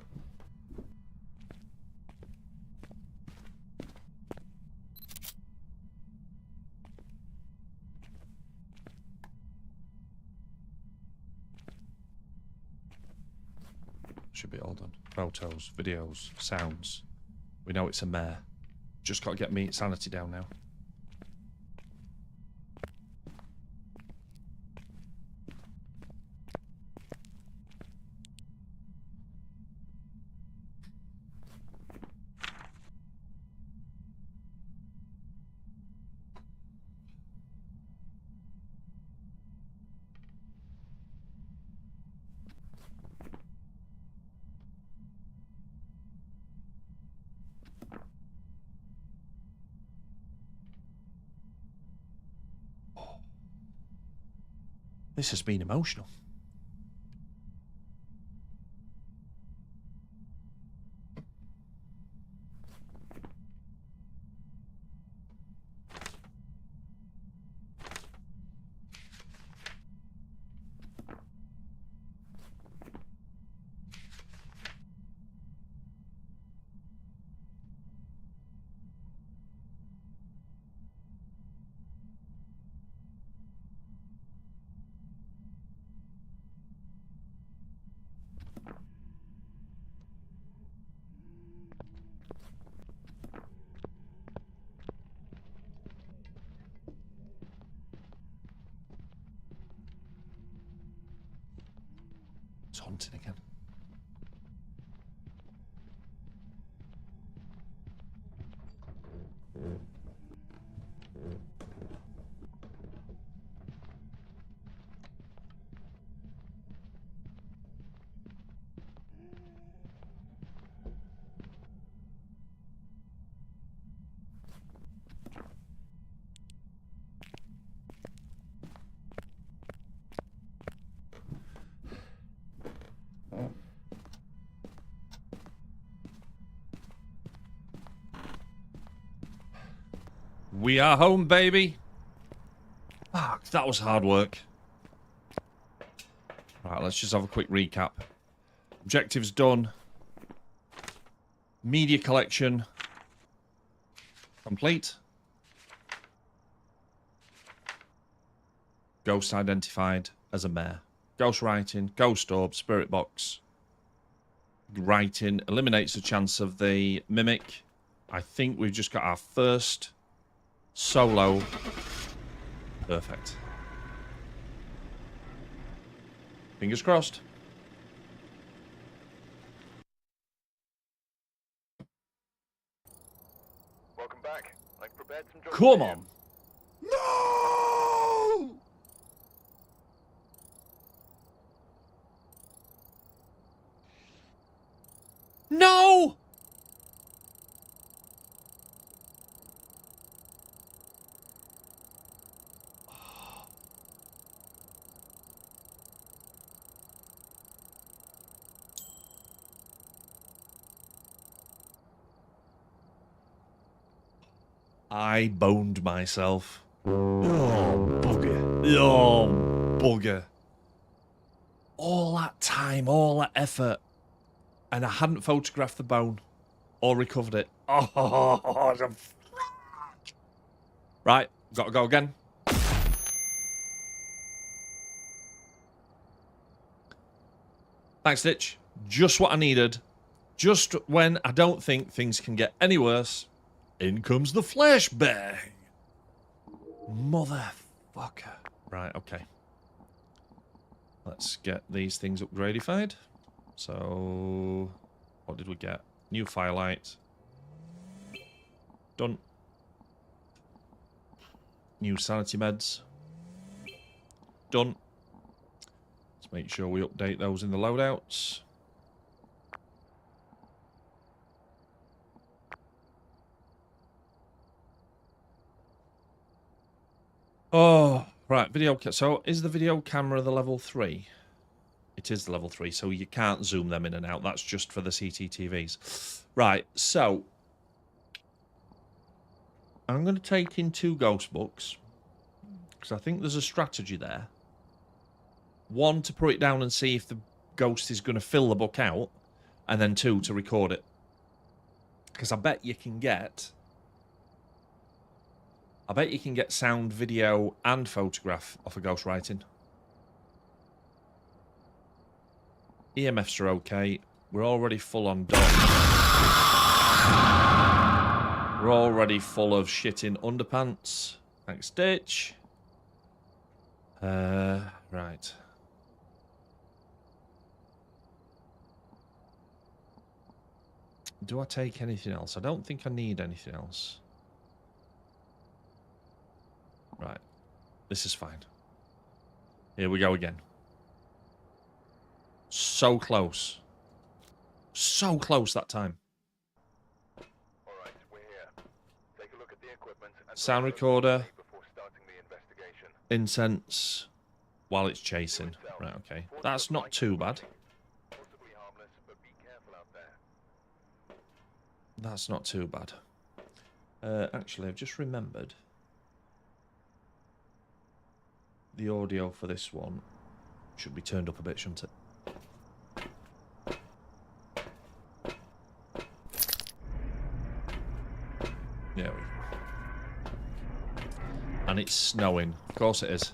Should be all done. Photos, videos, sounds. We know it's a mare. Just got to get me sanity down now. This has been emotional. It's haunting again. We are home, baby. Fuck, that was hard work. Right, let's just have a quick recap. Objectives done. Media collection complete. Ghost identified as a mare. Ghost writing, ghost orb, spirit box. Writing eliminates the chance of the mimic. I think we've just got our first solo. Perfect. Fingers crossed. Welcome back. I've prepared some jobs Come for you. on. No! No! I boned myself. Oh, bugger. Oh, bugger. All that time, all that effort, and I hadn't photographed the bone or recovered it. Oh, right, got to go again. Thanks, Stitch. Just what I needed. Just when I don't think things can get any worse, in comes the flashbang. Motherfucker. Right, okay. Let's get these things upgradified. So, what did we get? New firelight. Done. New sanity meds. Done. Let's make sure we update those in the loadouts. Oh, right, video. So, is the video camera the level 3? It is the level 3, so you can't zoom them in and out. That's just for the CCTVs. Right, so I'm going to take in 2 ghost books because I think there's a strategy there. One, to put it down and see if the ghost is going to fill the book out, and then 2, to record it. Because I bet you can get sound, video, and photograph off of ghost writing. EMFs are okay. We're already full on dot. We're already full of shit in underpants. Thanks, Stitch. Right. Do I take anything else? I don't think I need anything else. Right. This is fine. Here we go again. So close. So close that time. All right, we're here. Take a look at the equipment and Sound prepare recorder. before starting the investigation. Incense while it's chasing. Right, okay. That's not too bad. Possibly harmless, but be careful out there. That's not too bad. Actually, I've just remembered. The audio for this one should be turned up a bit, shouldn't it? There we go. And it's snowing. Of course it is.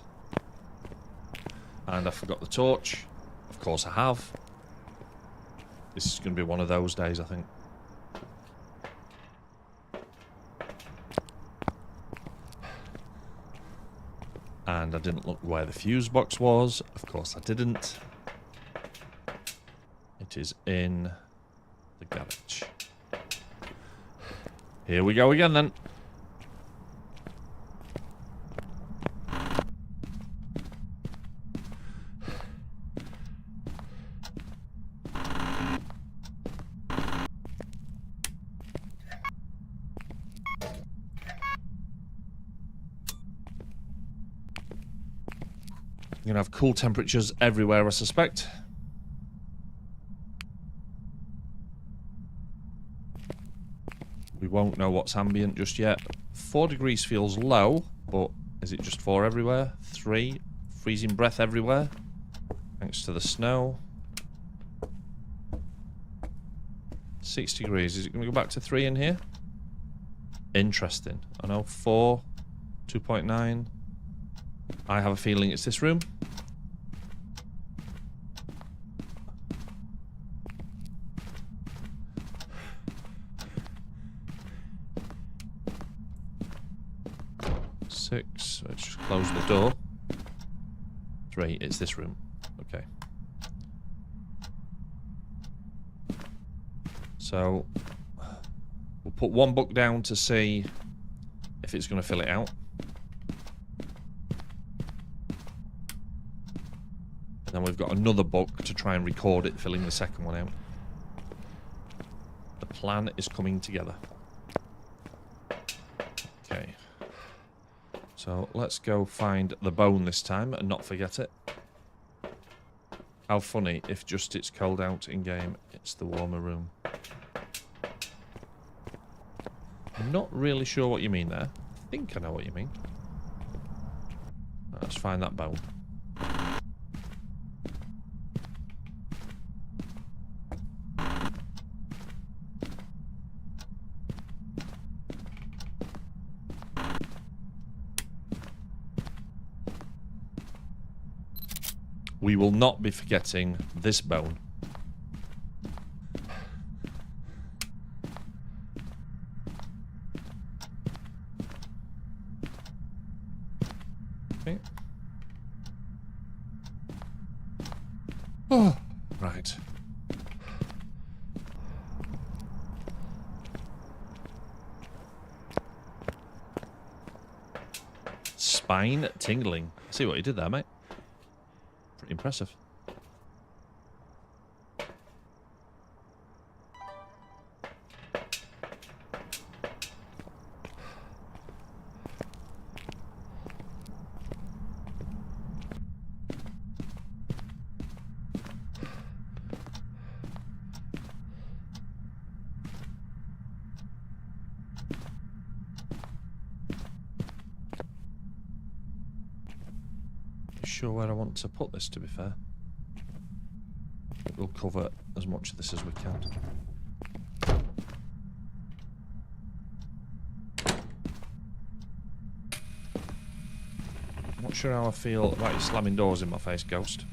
And I forgot the torch. Of course I have. This is going to be one of those days, I think. And I didn't look where the fuse box was. Of course I didn't. It is in the garage. Here we go again then. You're going to have cool temperatures everywhere, I suspect. We won't know what's ambient just yet. 4 degrees feels low, but is it just 4 everywhere? 3. Freezing breath everywhere. Thanks to the snow. 6 degrees. Is it going to go back to 3 in here? Interesting. I know. 4. 2.9. I have a feeling it's this room. Six. Let's just close the door. 3. It's this room. Okay. So we'll put 1 book down to see if it's going to fill it out. And then we've got another book to try and record it filling the second one out. The plan is coming together. Okay. So let's go find the bone this time and not forget it. How funny if just it's cold out in game, it's the warmer room. I'm not really sure what you mean there. I think I know what you mean. Let's find that bone. We will not be forgetting this bone. Okay. Oh, right. Spine tingling. I see what you did there, mate. Pretty impressive. Sure where I want to put this, to be fair. We'll cover as much of this as we can. I'm not sure how I feel about you slamming doors in my face, Ghost.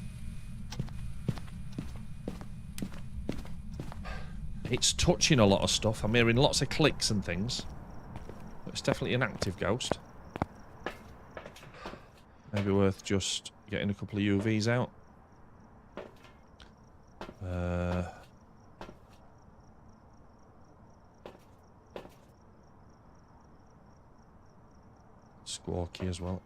It's touching a lot of stuff. I'm hearing lots of clicks and things. But it's definitely an active ghost. Maybe worth just getting a couple of UVs out. Squawky as well.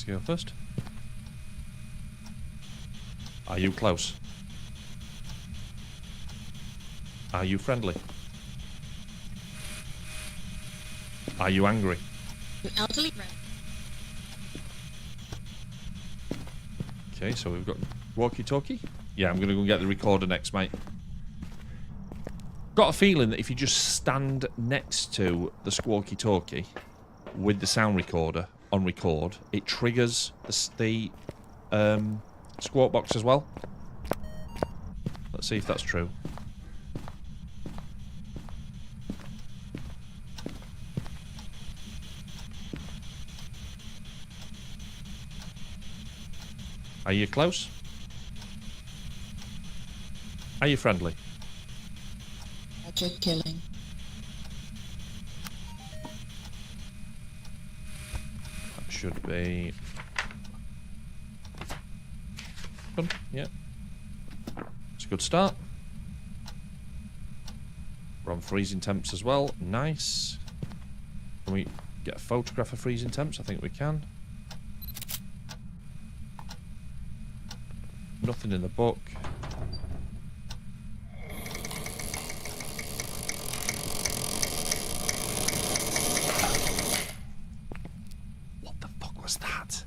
Go first. Are you close? Are you friendly? Are you angry? An elderly man. Okay, so we've got walkie-talkie. Yeah, I'm going to go and get the recorder next, mate. Got a feeling that if you just stand next to the squawky-talkie with the sound recorder on record, it triggers the squawk box as well. Let's see if that's true. Are you close? Are you friendly? Magic killing. That should be... Done. Yeah. It's a good start. We're on freezing temps as well. Nice. Can we get a photograph of freezing temps? I think we can. Nothing in the book. What the fuck was that?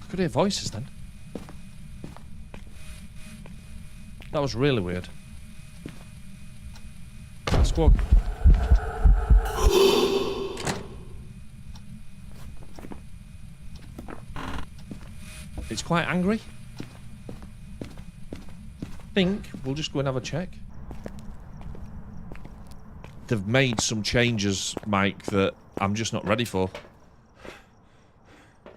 I could hear voices then. That was really weird. Squawk. It's quite angry. I think we'll just go and have a check. They've made some changes, Mike, that I'm just not ready for.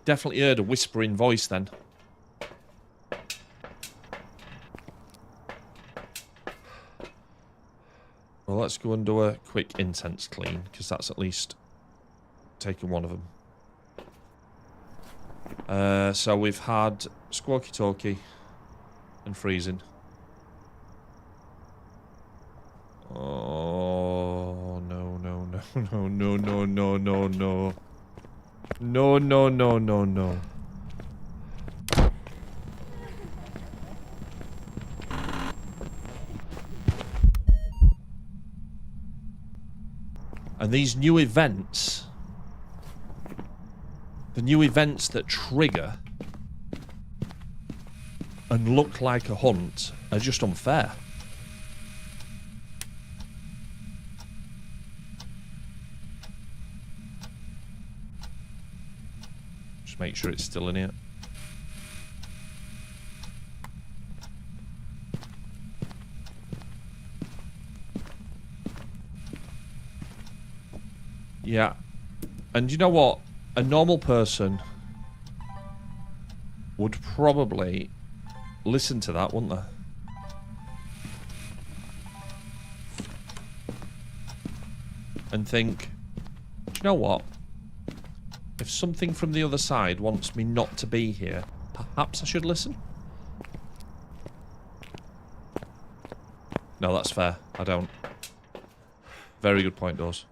Definitely heard a whispering voice then. Well, let's go and do a quick incense clean, because that's at least taken one of them. So we've had Squawky Talkie and freezing. Oh, no, no, no, no, no, no, no, no, no. No, no, no, no, no. And these new events, the new events that trigger and look like a hunt, are just unfair. Just make sure it's still in here. Yeah. And you know what? A normal person would probably listen to that, wouldn't they? And think, do you know what? If something from the other side wants me not to be here, perhaps I should listen? No, that's fair. I don't. Very good point, Dawes.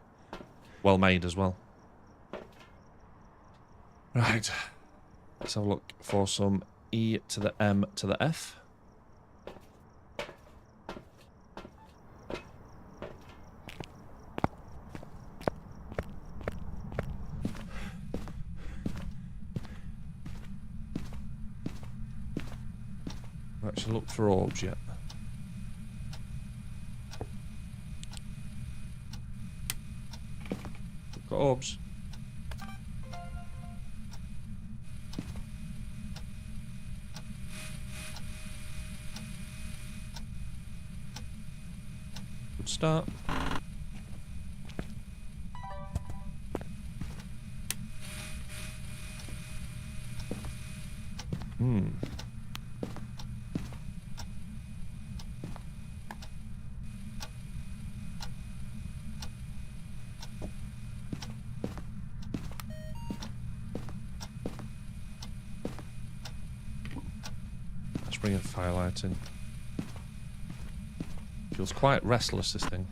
Well made as well. Right. Let's have a look for some E to the M to the F. I've actually looked for orbs yet. Got orbs. Good start. Bring a firelight in. Feels quite restless, this thing.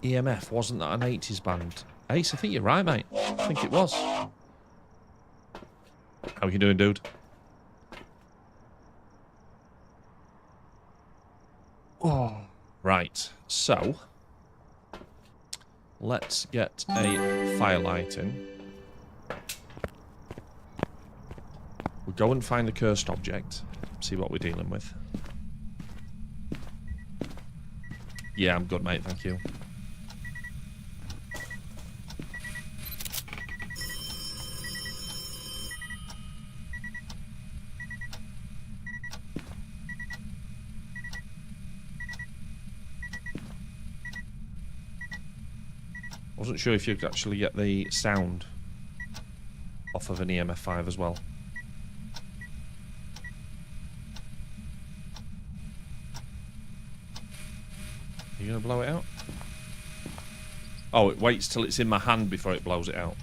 EMF, wasn't that an 80s band? Ace, I think you're right, mate. I think it was. How are you doing, dude? Oh. Right, so let's get a firelight in. We'll go and find the cursed object. See what we're dealing with. Yeah, I'm good, mate. Thank you. wasn't sure if you could actually get the sound off of an EMF5 as well. Are you going to blow it out? Oh, it waits till it's in my hand before it blows it out.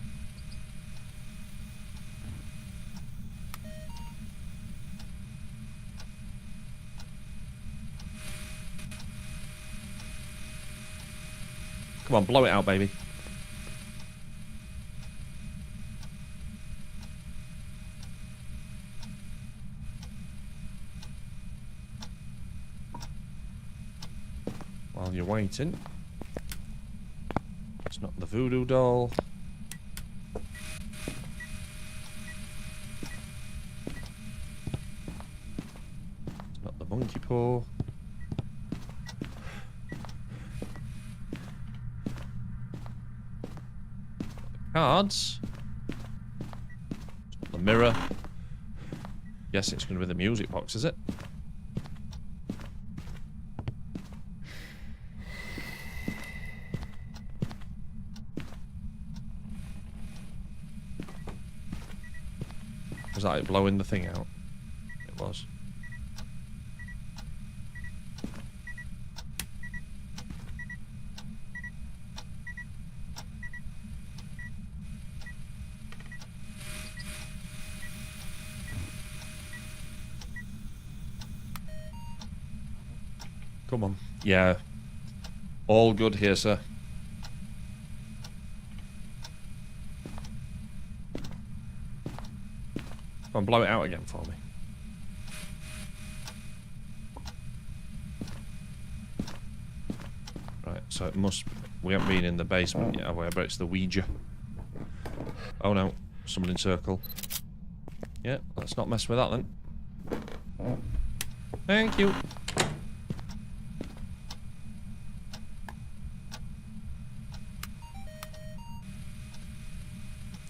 Come on, blow it out, baby. While you're waiting. It's not the voodoo doll. It's not the monkey paw. Cards. The mirror. Guess it's going to be the music box, is it? Was that it blowing the thing out? It was. Come on. Yeah. All good here, sir. Come on, blow it out again for me. Right, so it must... We haven't been in the basement yet, have we? I bet it's the Ouija. Oh no, someone in circle. Yeah, let's not mess with that then. Thank you.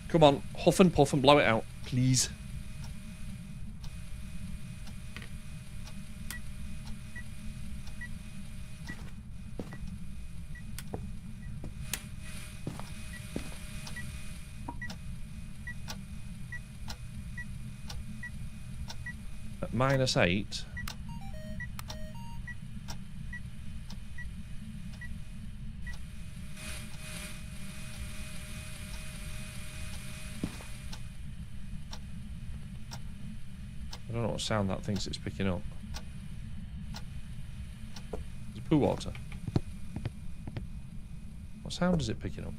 Come on, huff and puff and blow it out, please. At -8. I don't know what sound that thinks it's picking up. Is it poo water? What sound is it picking up?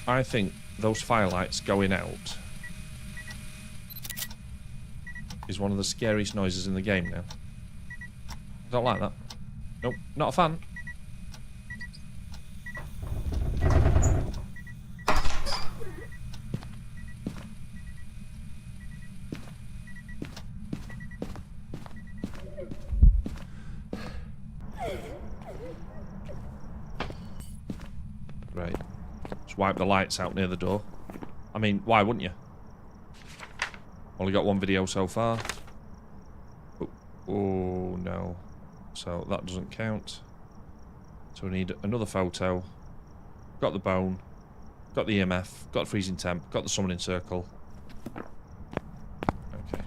I think those firelights going out is one of the scariest noises in the game now. I don't like that. Nope, not a fan. Right. Just wipe the lights out near the door. I mean, why wouldn't you? Only got one video so far. Oh no. So that doesn't count. So we need another photo. Got the bone. Got the EMF. Got the freezing temp. Got the summoning circle. Okay.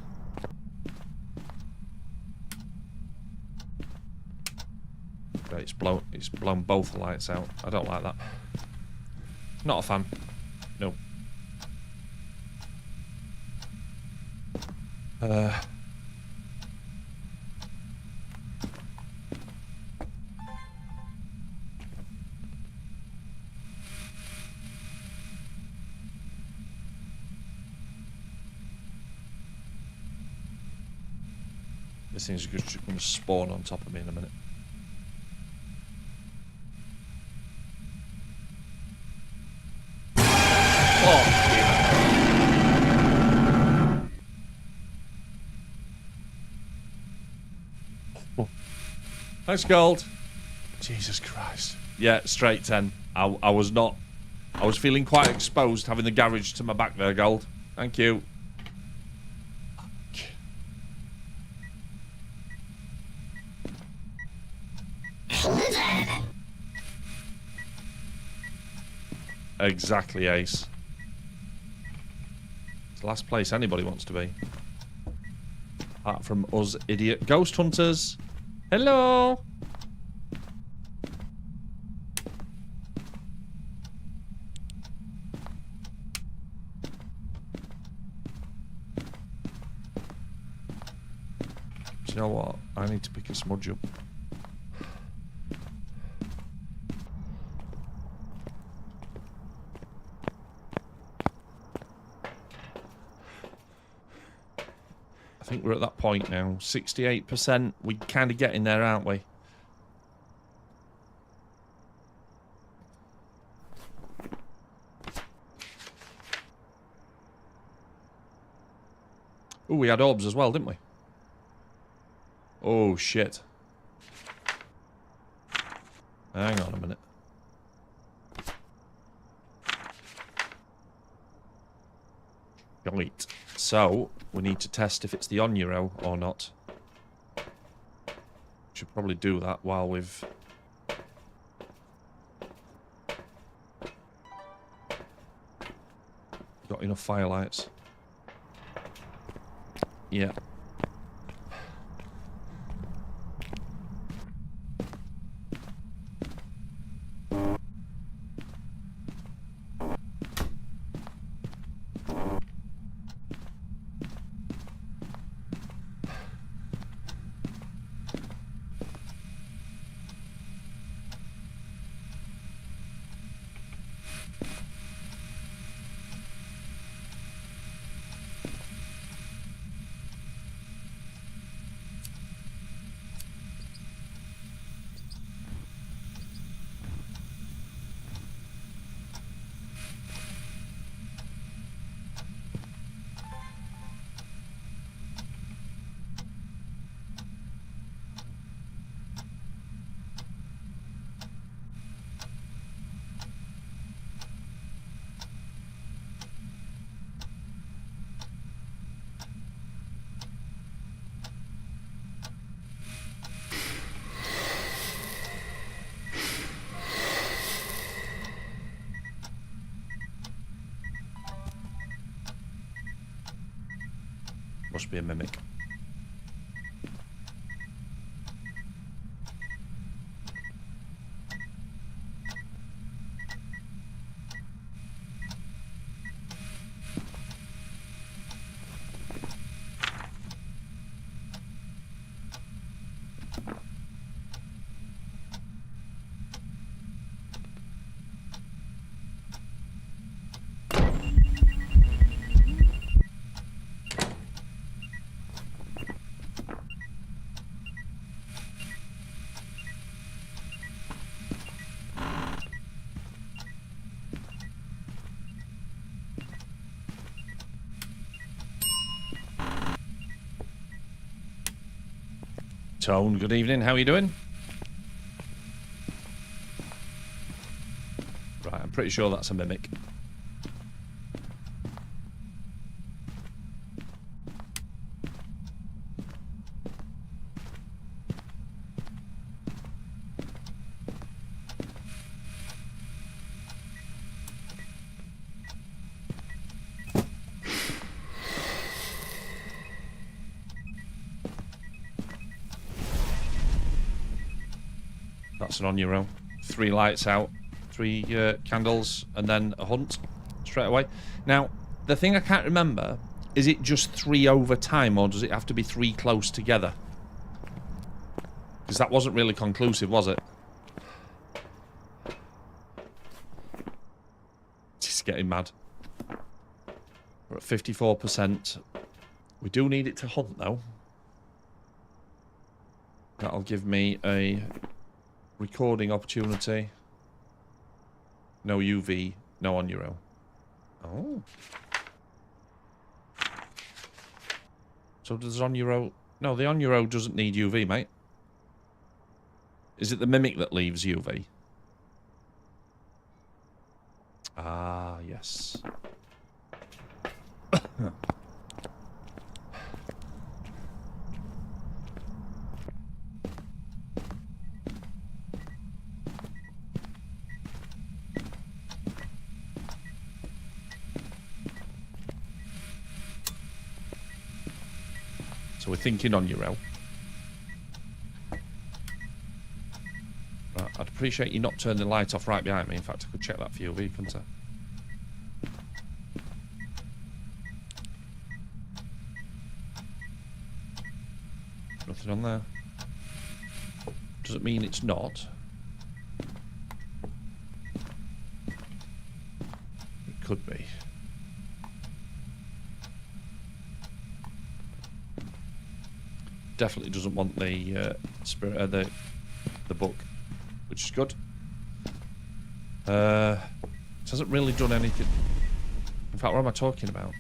Right, it's blown both the lights out. I don't like that. Not a fan. No. This thing's just going to spawn on top of me in a minute. Thanks, Gold. Jesus Christ. Yeah, straight 10. I was not... I was feeling quite exposed having the garage to my back there, Gold. Thank you. Exactly, Ace. It's the last place anybody wants to be. Apart from us idiot ghost hunters. Hello! Do you know what? I need to pick a smudge up. I think we're at that point now. 68%. We're kind of getting there, aren't we? Oh, we had orbs as well, didn't we? Oh, shit. Hang on a minute. Right. So, we need to test if it's the on-euro or not. Should probably do that while we've... got enough firelights. Yeah. Must be a mimic. Tone, good evening. How are you doing? Right, I'm pretty sure that's a mimic. That's an on your own. 3 lights out, 3 candles, and then a hunt straight away. Now, the thing I can't remember, is it just 3 over time, or does it have to be 3 close together? Because that wasn't really conclusive, was it? Just getting mad. We're at 54%. We do need it to hunt, though. That'll give me a recording opportunity. No UV, no on your own. Oh. So does on your own... No, the on your own doesn't need UV, mate. Is it the mimic that leaves UV? Ah, yes. So we're thinking on your own. Right, I'd appreciate you not turning the light off right behind me. In fact, I could check that for you, couldn't I? Nothing on there. Doesn't mean it's not. It could be. Definitely doesn't want the spirit, the book, which is good. It hasn't really done anything. In fact, what am I talking about?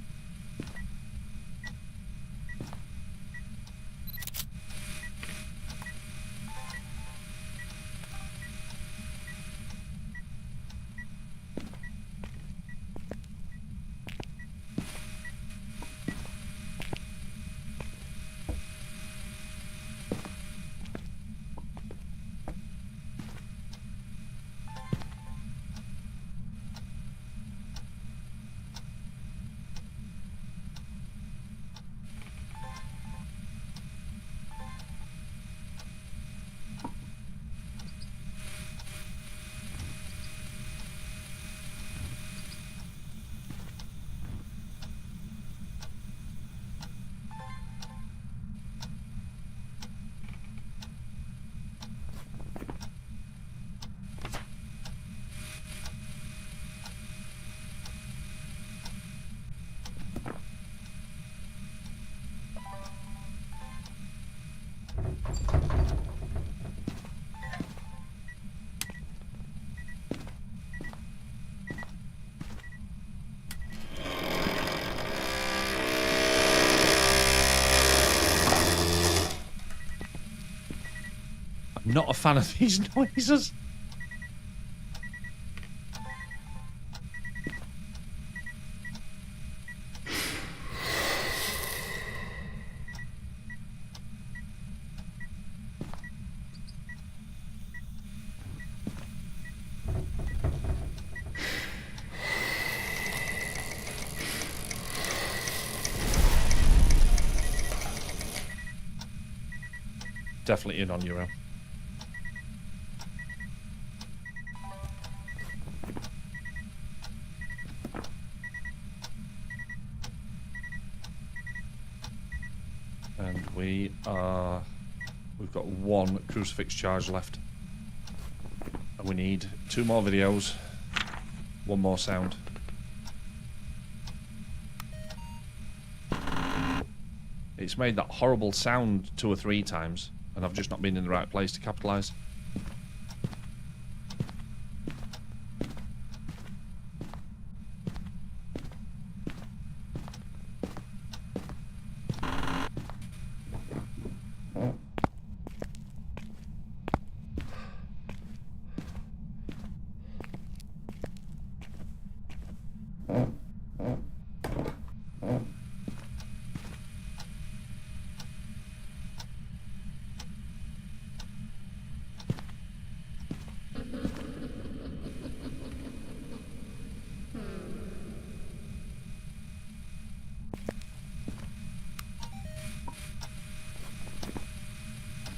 I'm not a fan of these noises. Definitely in on your own. And we've got one crucifix charge left. And we need 2 more videos, 1 more sound. It's made that horrible sound 2 or 3 times, and I've just not been in the right place to capitalise.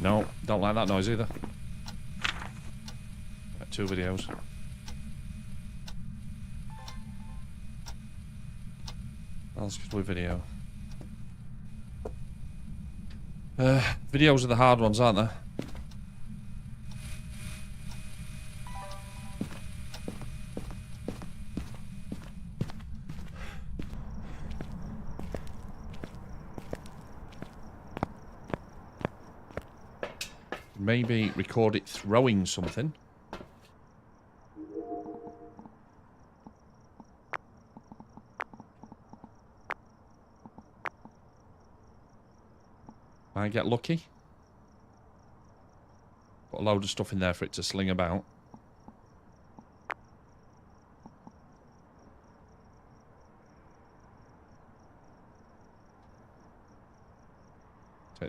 No, don't like that noise either. Right, 2 videos. Let's just do a video. Videos are the hard ones, aren't they? Maybe record it throwing something. Might get lucky. Put a load of stuff in there for it to sling about.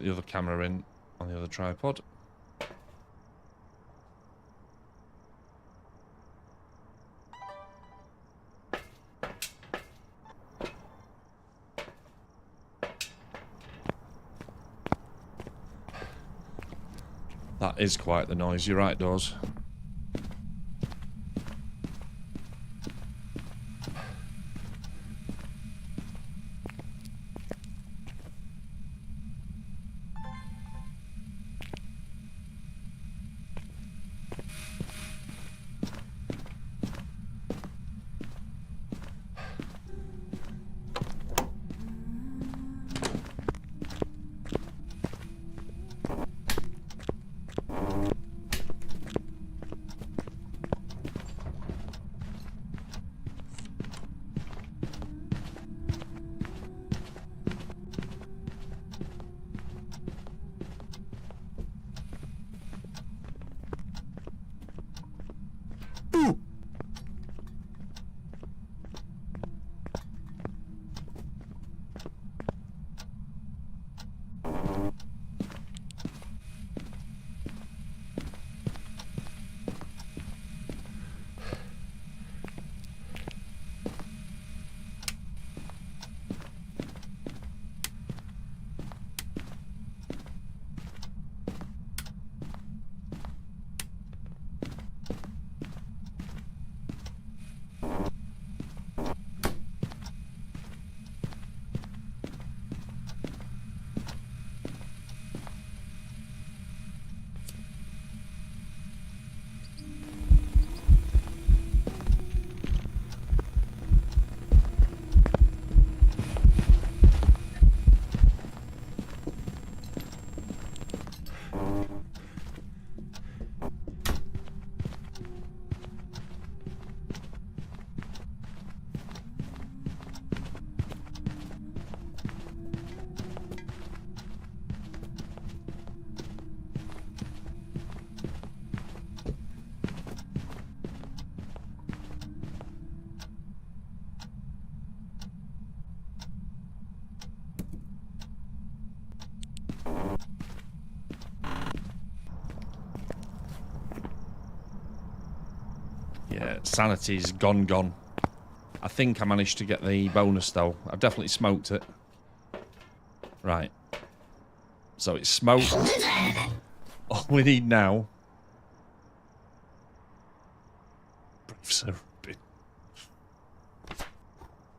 get the other camera in on the other tripod. That is quite the noise. You're right, Doors. Yeah, sanity's gone. I think I managed to get the bonus, though. I've definitely smoked it. Right. So it's smoked. All we need now...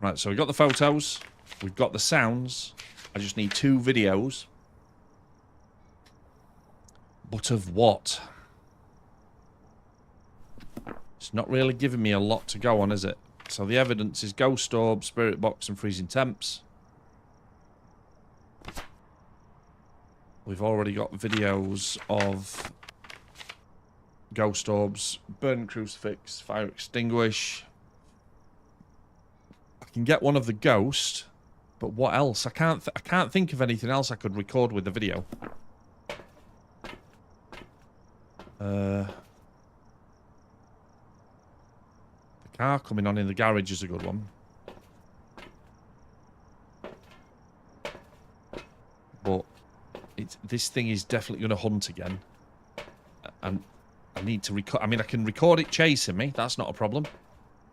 Right, so we've got the photos. We've got the sounds. I just need 2 videos. But of what? It's not really giving me a lot to go on, is it? So the evidence is ghost orb, spirit box, and freezing temps. We've already got videos of ghost orbs, burn crucifix, fire extinguish. I can get one of the ghost, but what else? I can't think of anything else I could record with the video. The car coming on in the garage is a good one. But this thing is definitely going to hunt again. And I need to record... I mean, I can record it chasing me. That's not a problem.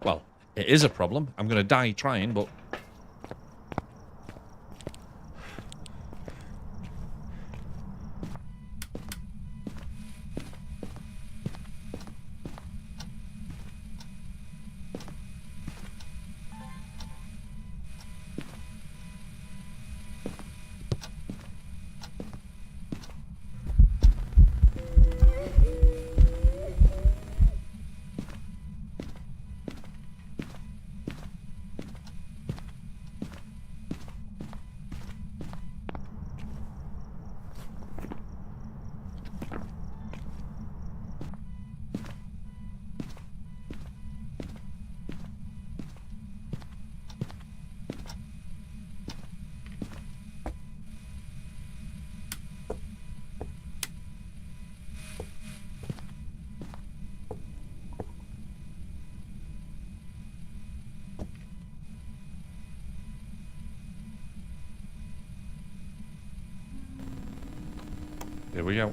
Well, it is a problem. I'm going to die trying, but... we go.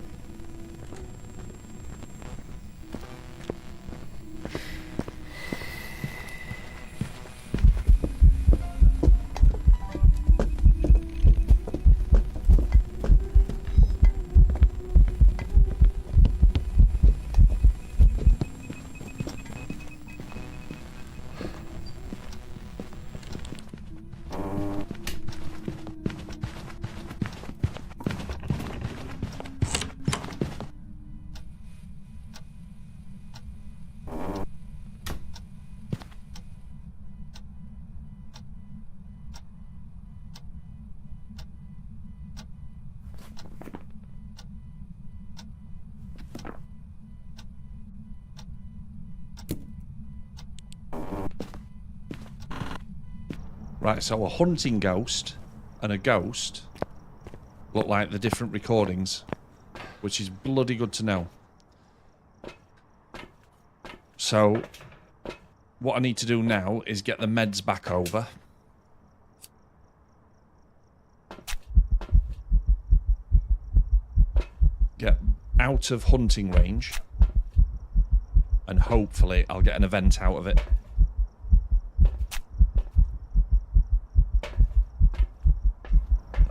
Right, so a hunting ghost and a ghost look like the different recordings, which is bloody good to know. So, what I need to do now is get the meds back over. Get out of hunting range. And hopefully I'll get an event out of it.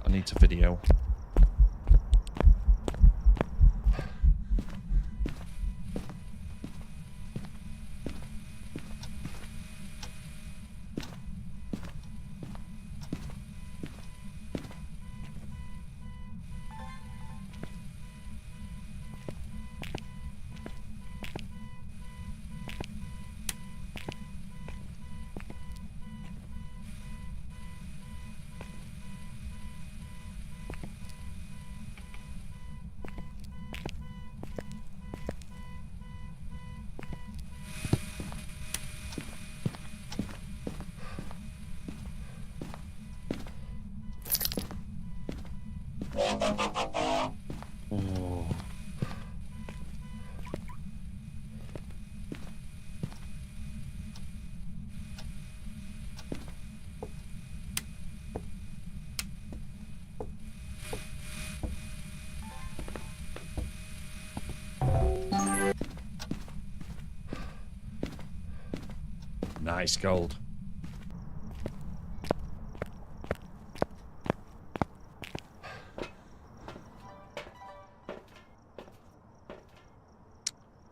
I need to video. Oh. Nice gold.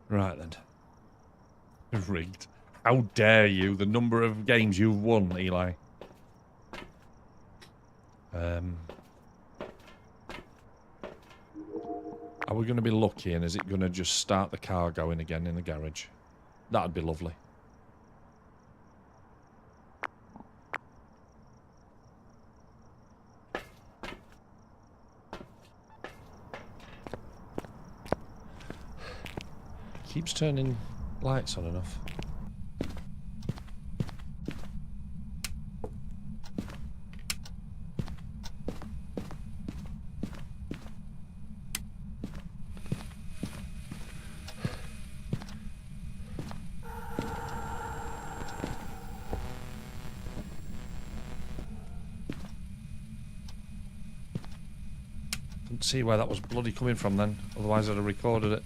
Right then. Rigged. How dare you? The number of games you've won, Eli. Are we going to be lucky, and is it going to just start the car going again in the garage? That'd be lovely. Keeps turning lights on and off. Couldn't see where that was bloody coming from then, otherwise I'd have recorded it.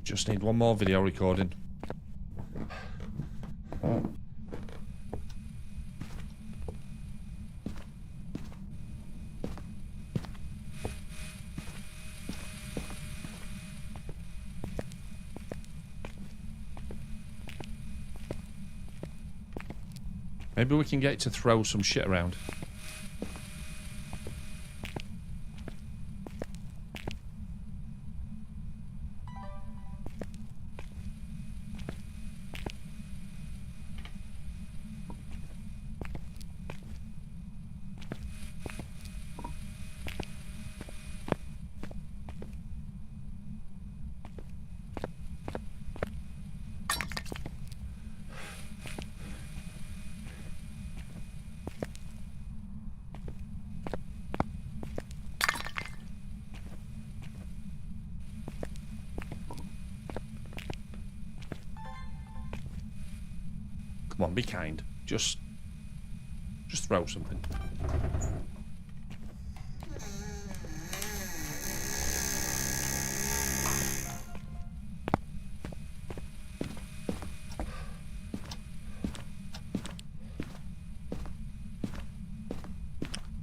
Just need one more video recording. Maybe we can get it to throw some shit around. Come on, be kind. Just throw something.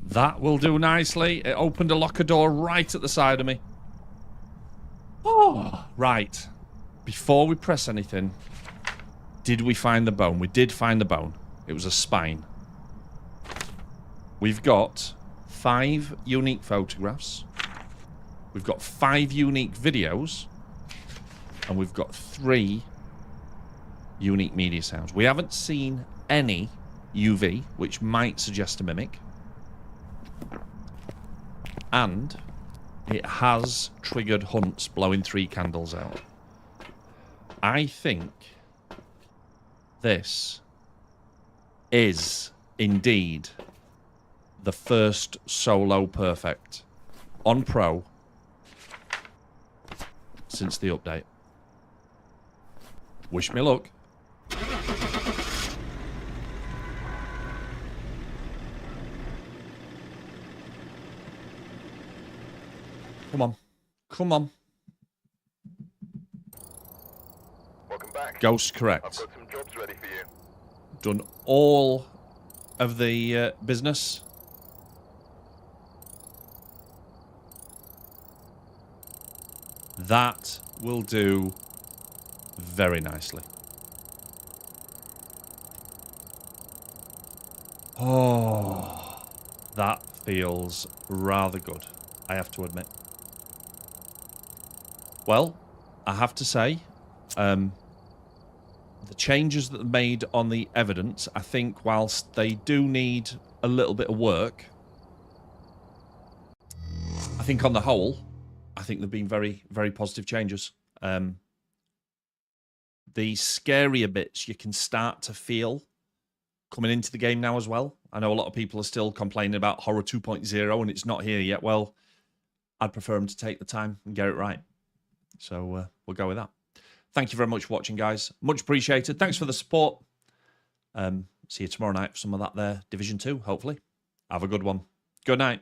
That will do nicely. It opened a locker door right at the side of me. Oh, right. Before we press anything, did we find the bone? We did find the bone. It was a spine. We've got 5 unique photographs. We've got 5 unique videos. And we've got 3 unique media sounds. We haven't seen any UV, which might suggest a mimic. And it has triggered Hunts blowing 3 candles out. I think this is indeed the first solo perfect on Pro since the update. Wish me luck. Come on. Come on. Welcome back. Ghost I've correct. got some jobs ready for you. Done all of the business. That will do very nicely. Oh, that feels rather good, I have to admit. Well, I have to say, the changes that are made on the evidence, I think whilst they do need a little bit of work, I think on the whole, I think they've been very, very positive changes. The scarier bits you can start to feel coming into the game now as well. I know a lot of people are still complaining about Horror 2.0 and it's not here yet. Well, I'd prefer them to take the time and get it right. So we'll go with that. Thank you very much for watching, guys. Much appreciated. Thanks for the support. See you tomorrow night for some of that there. Division 2, hopefully. Have a good one. Good night.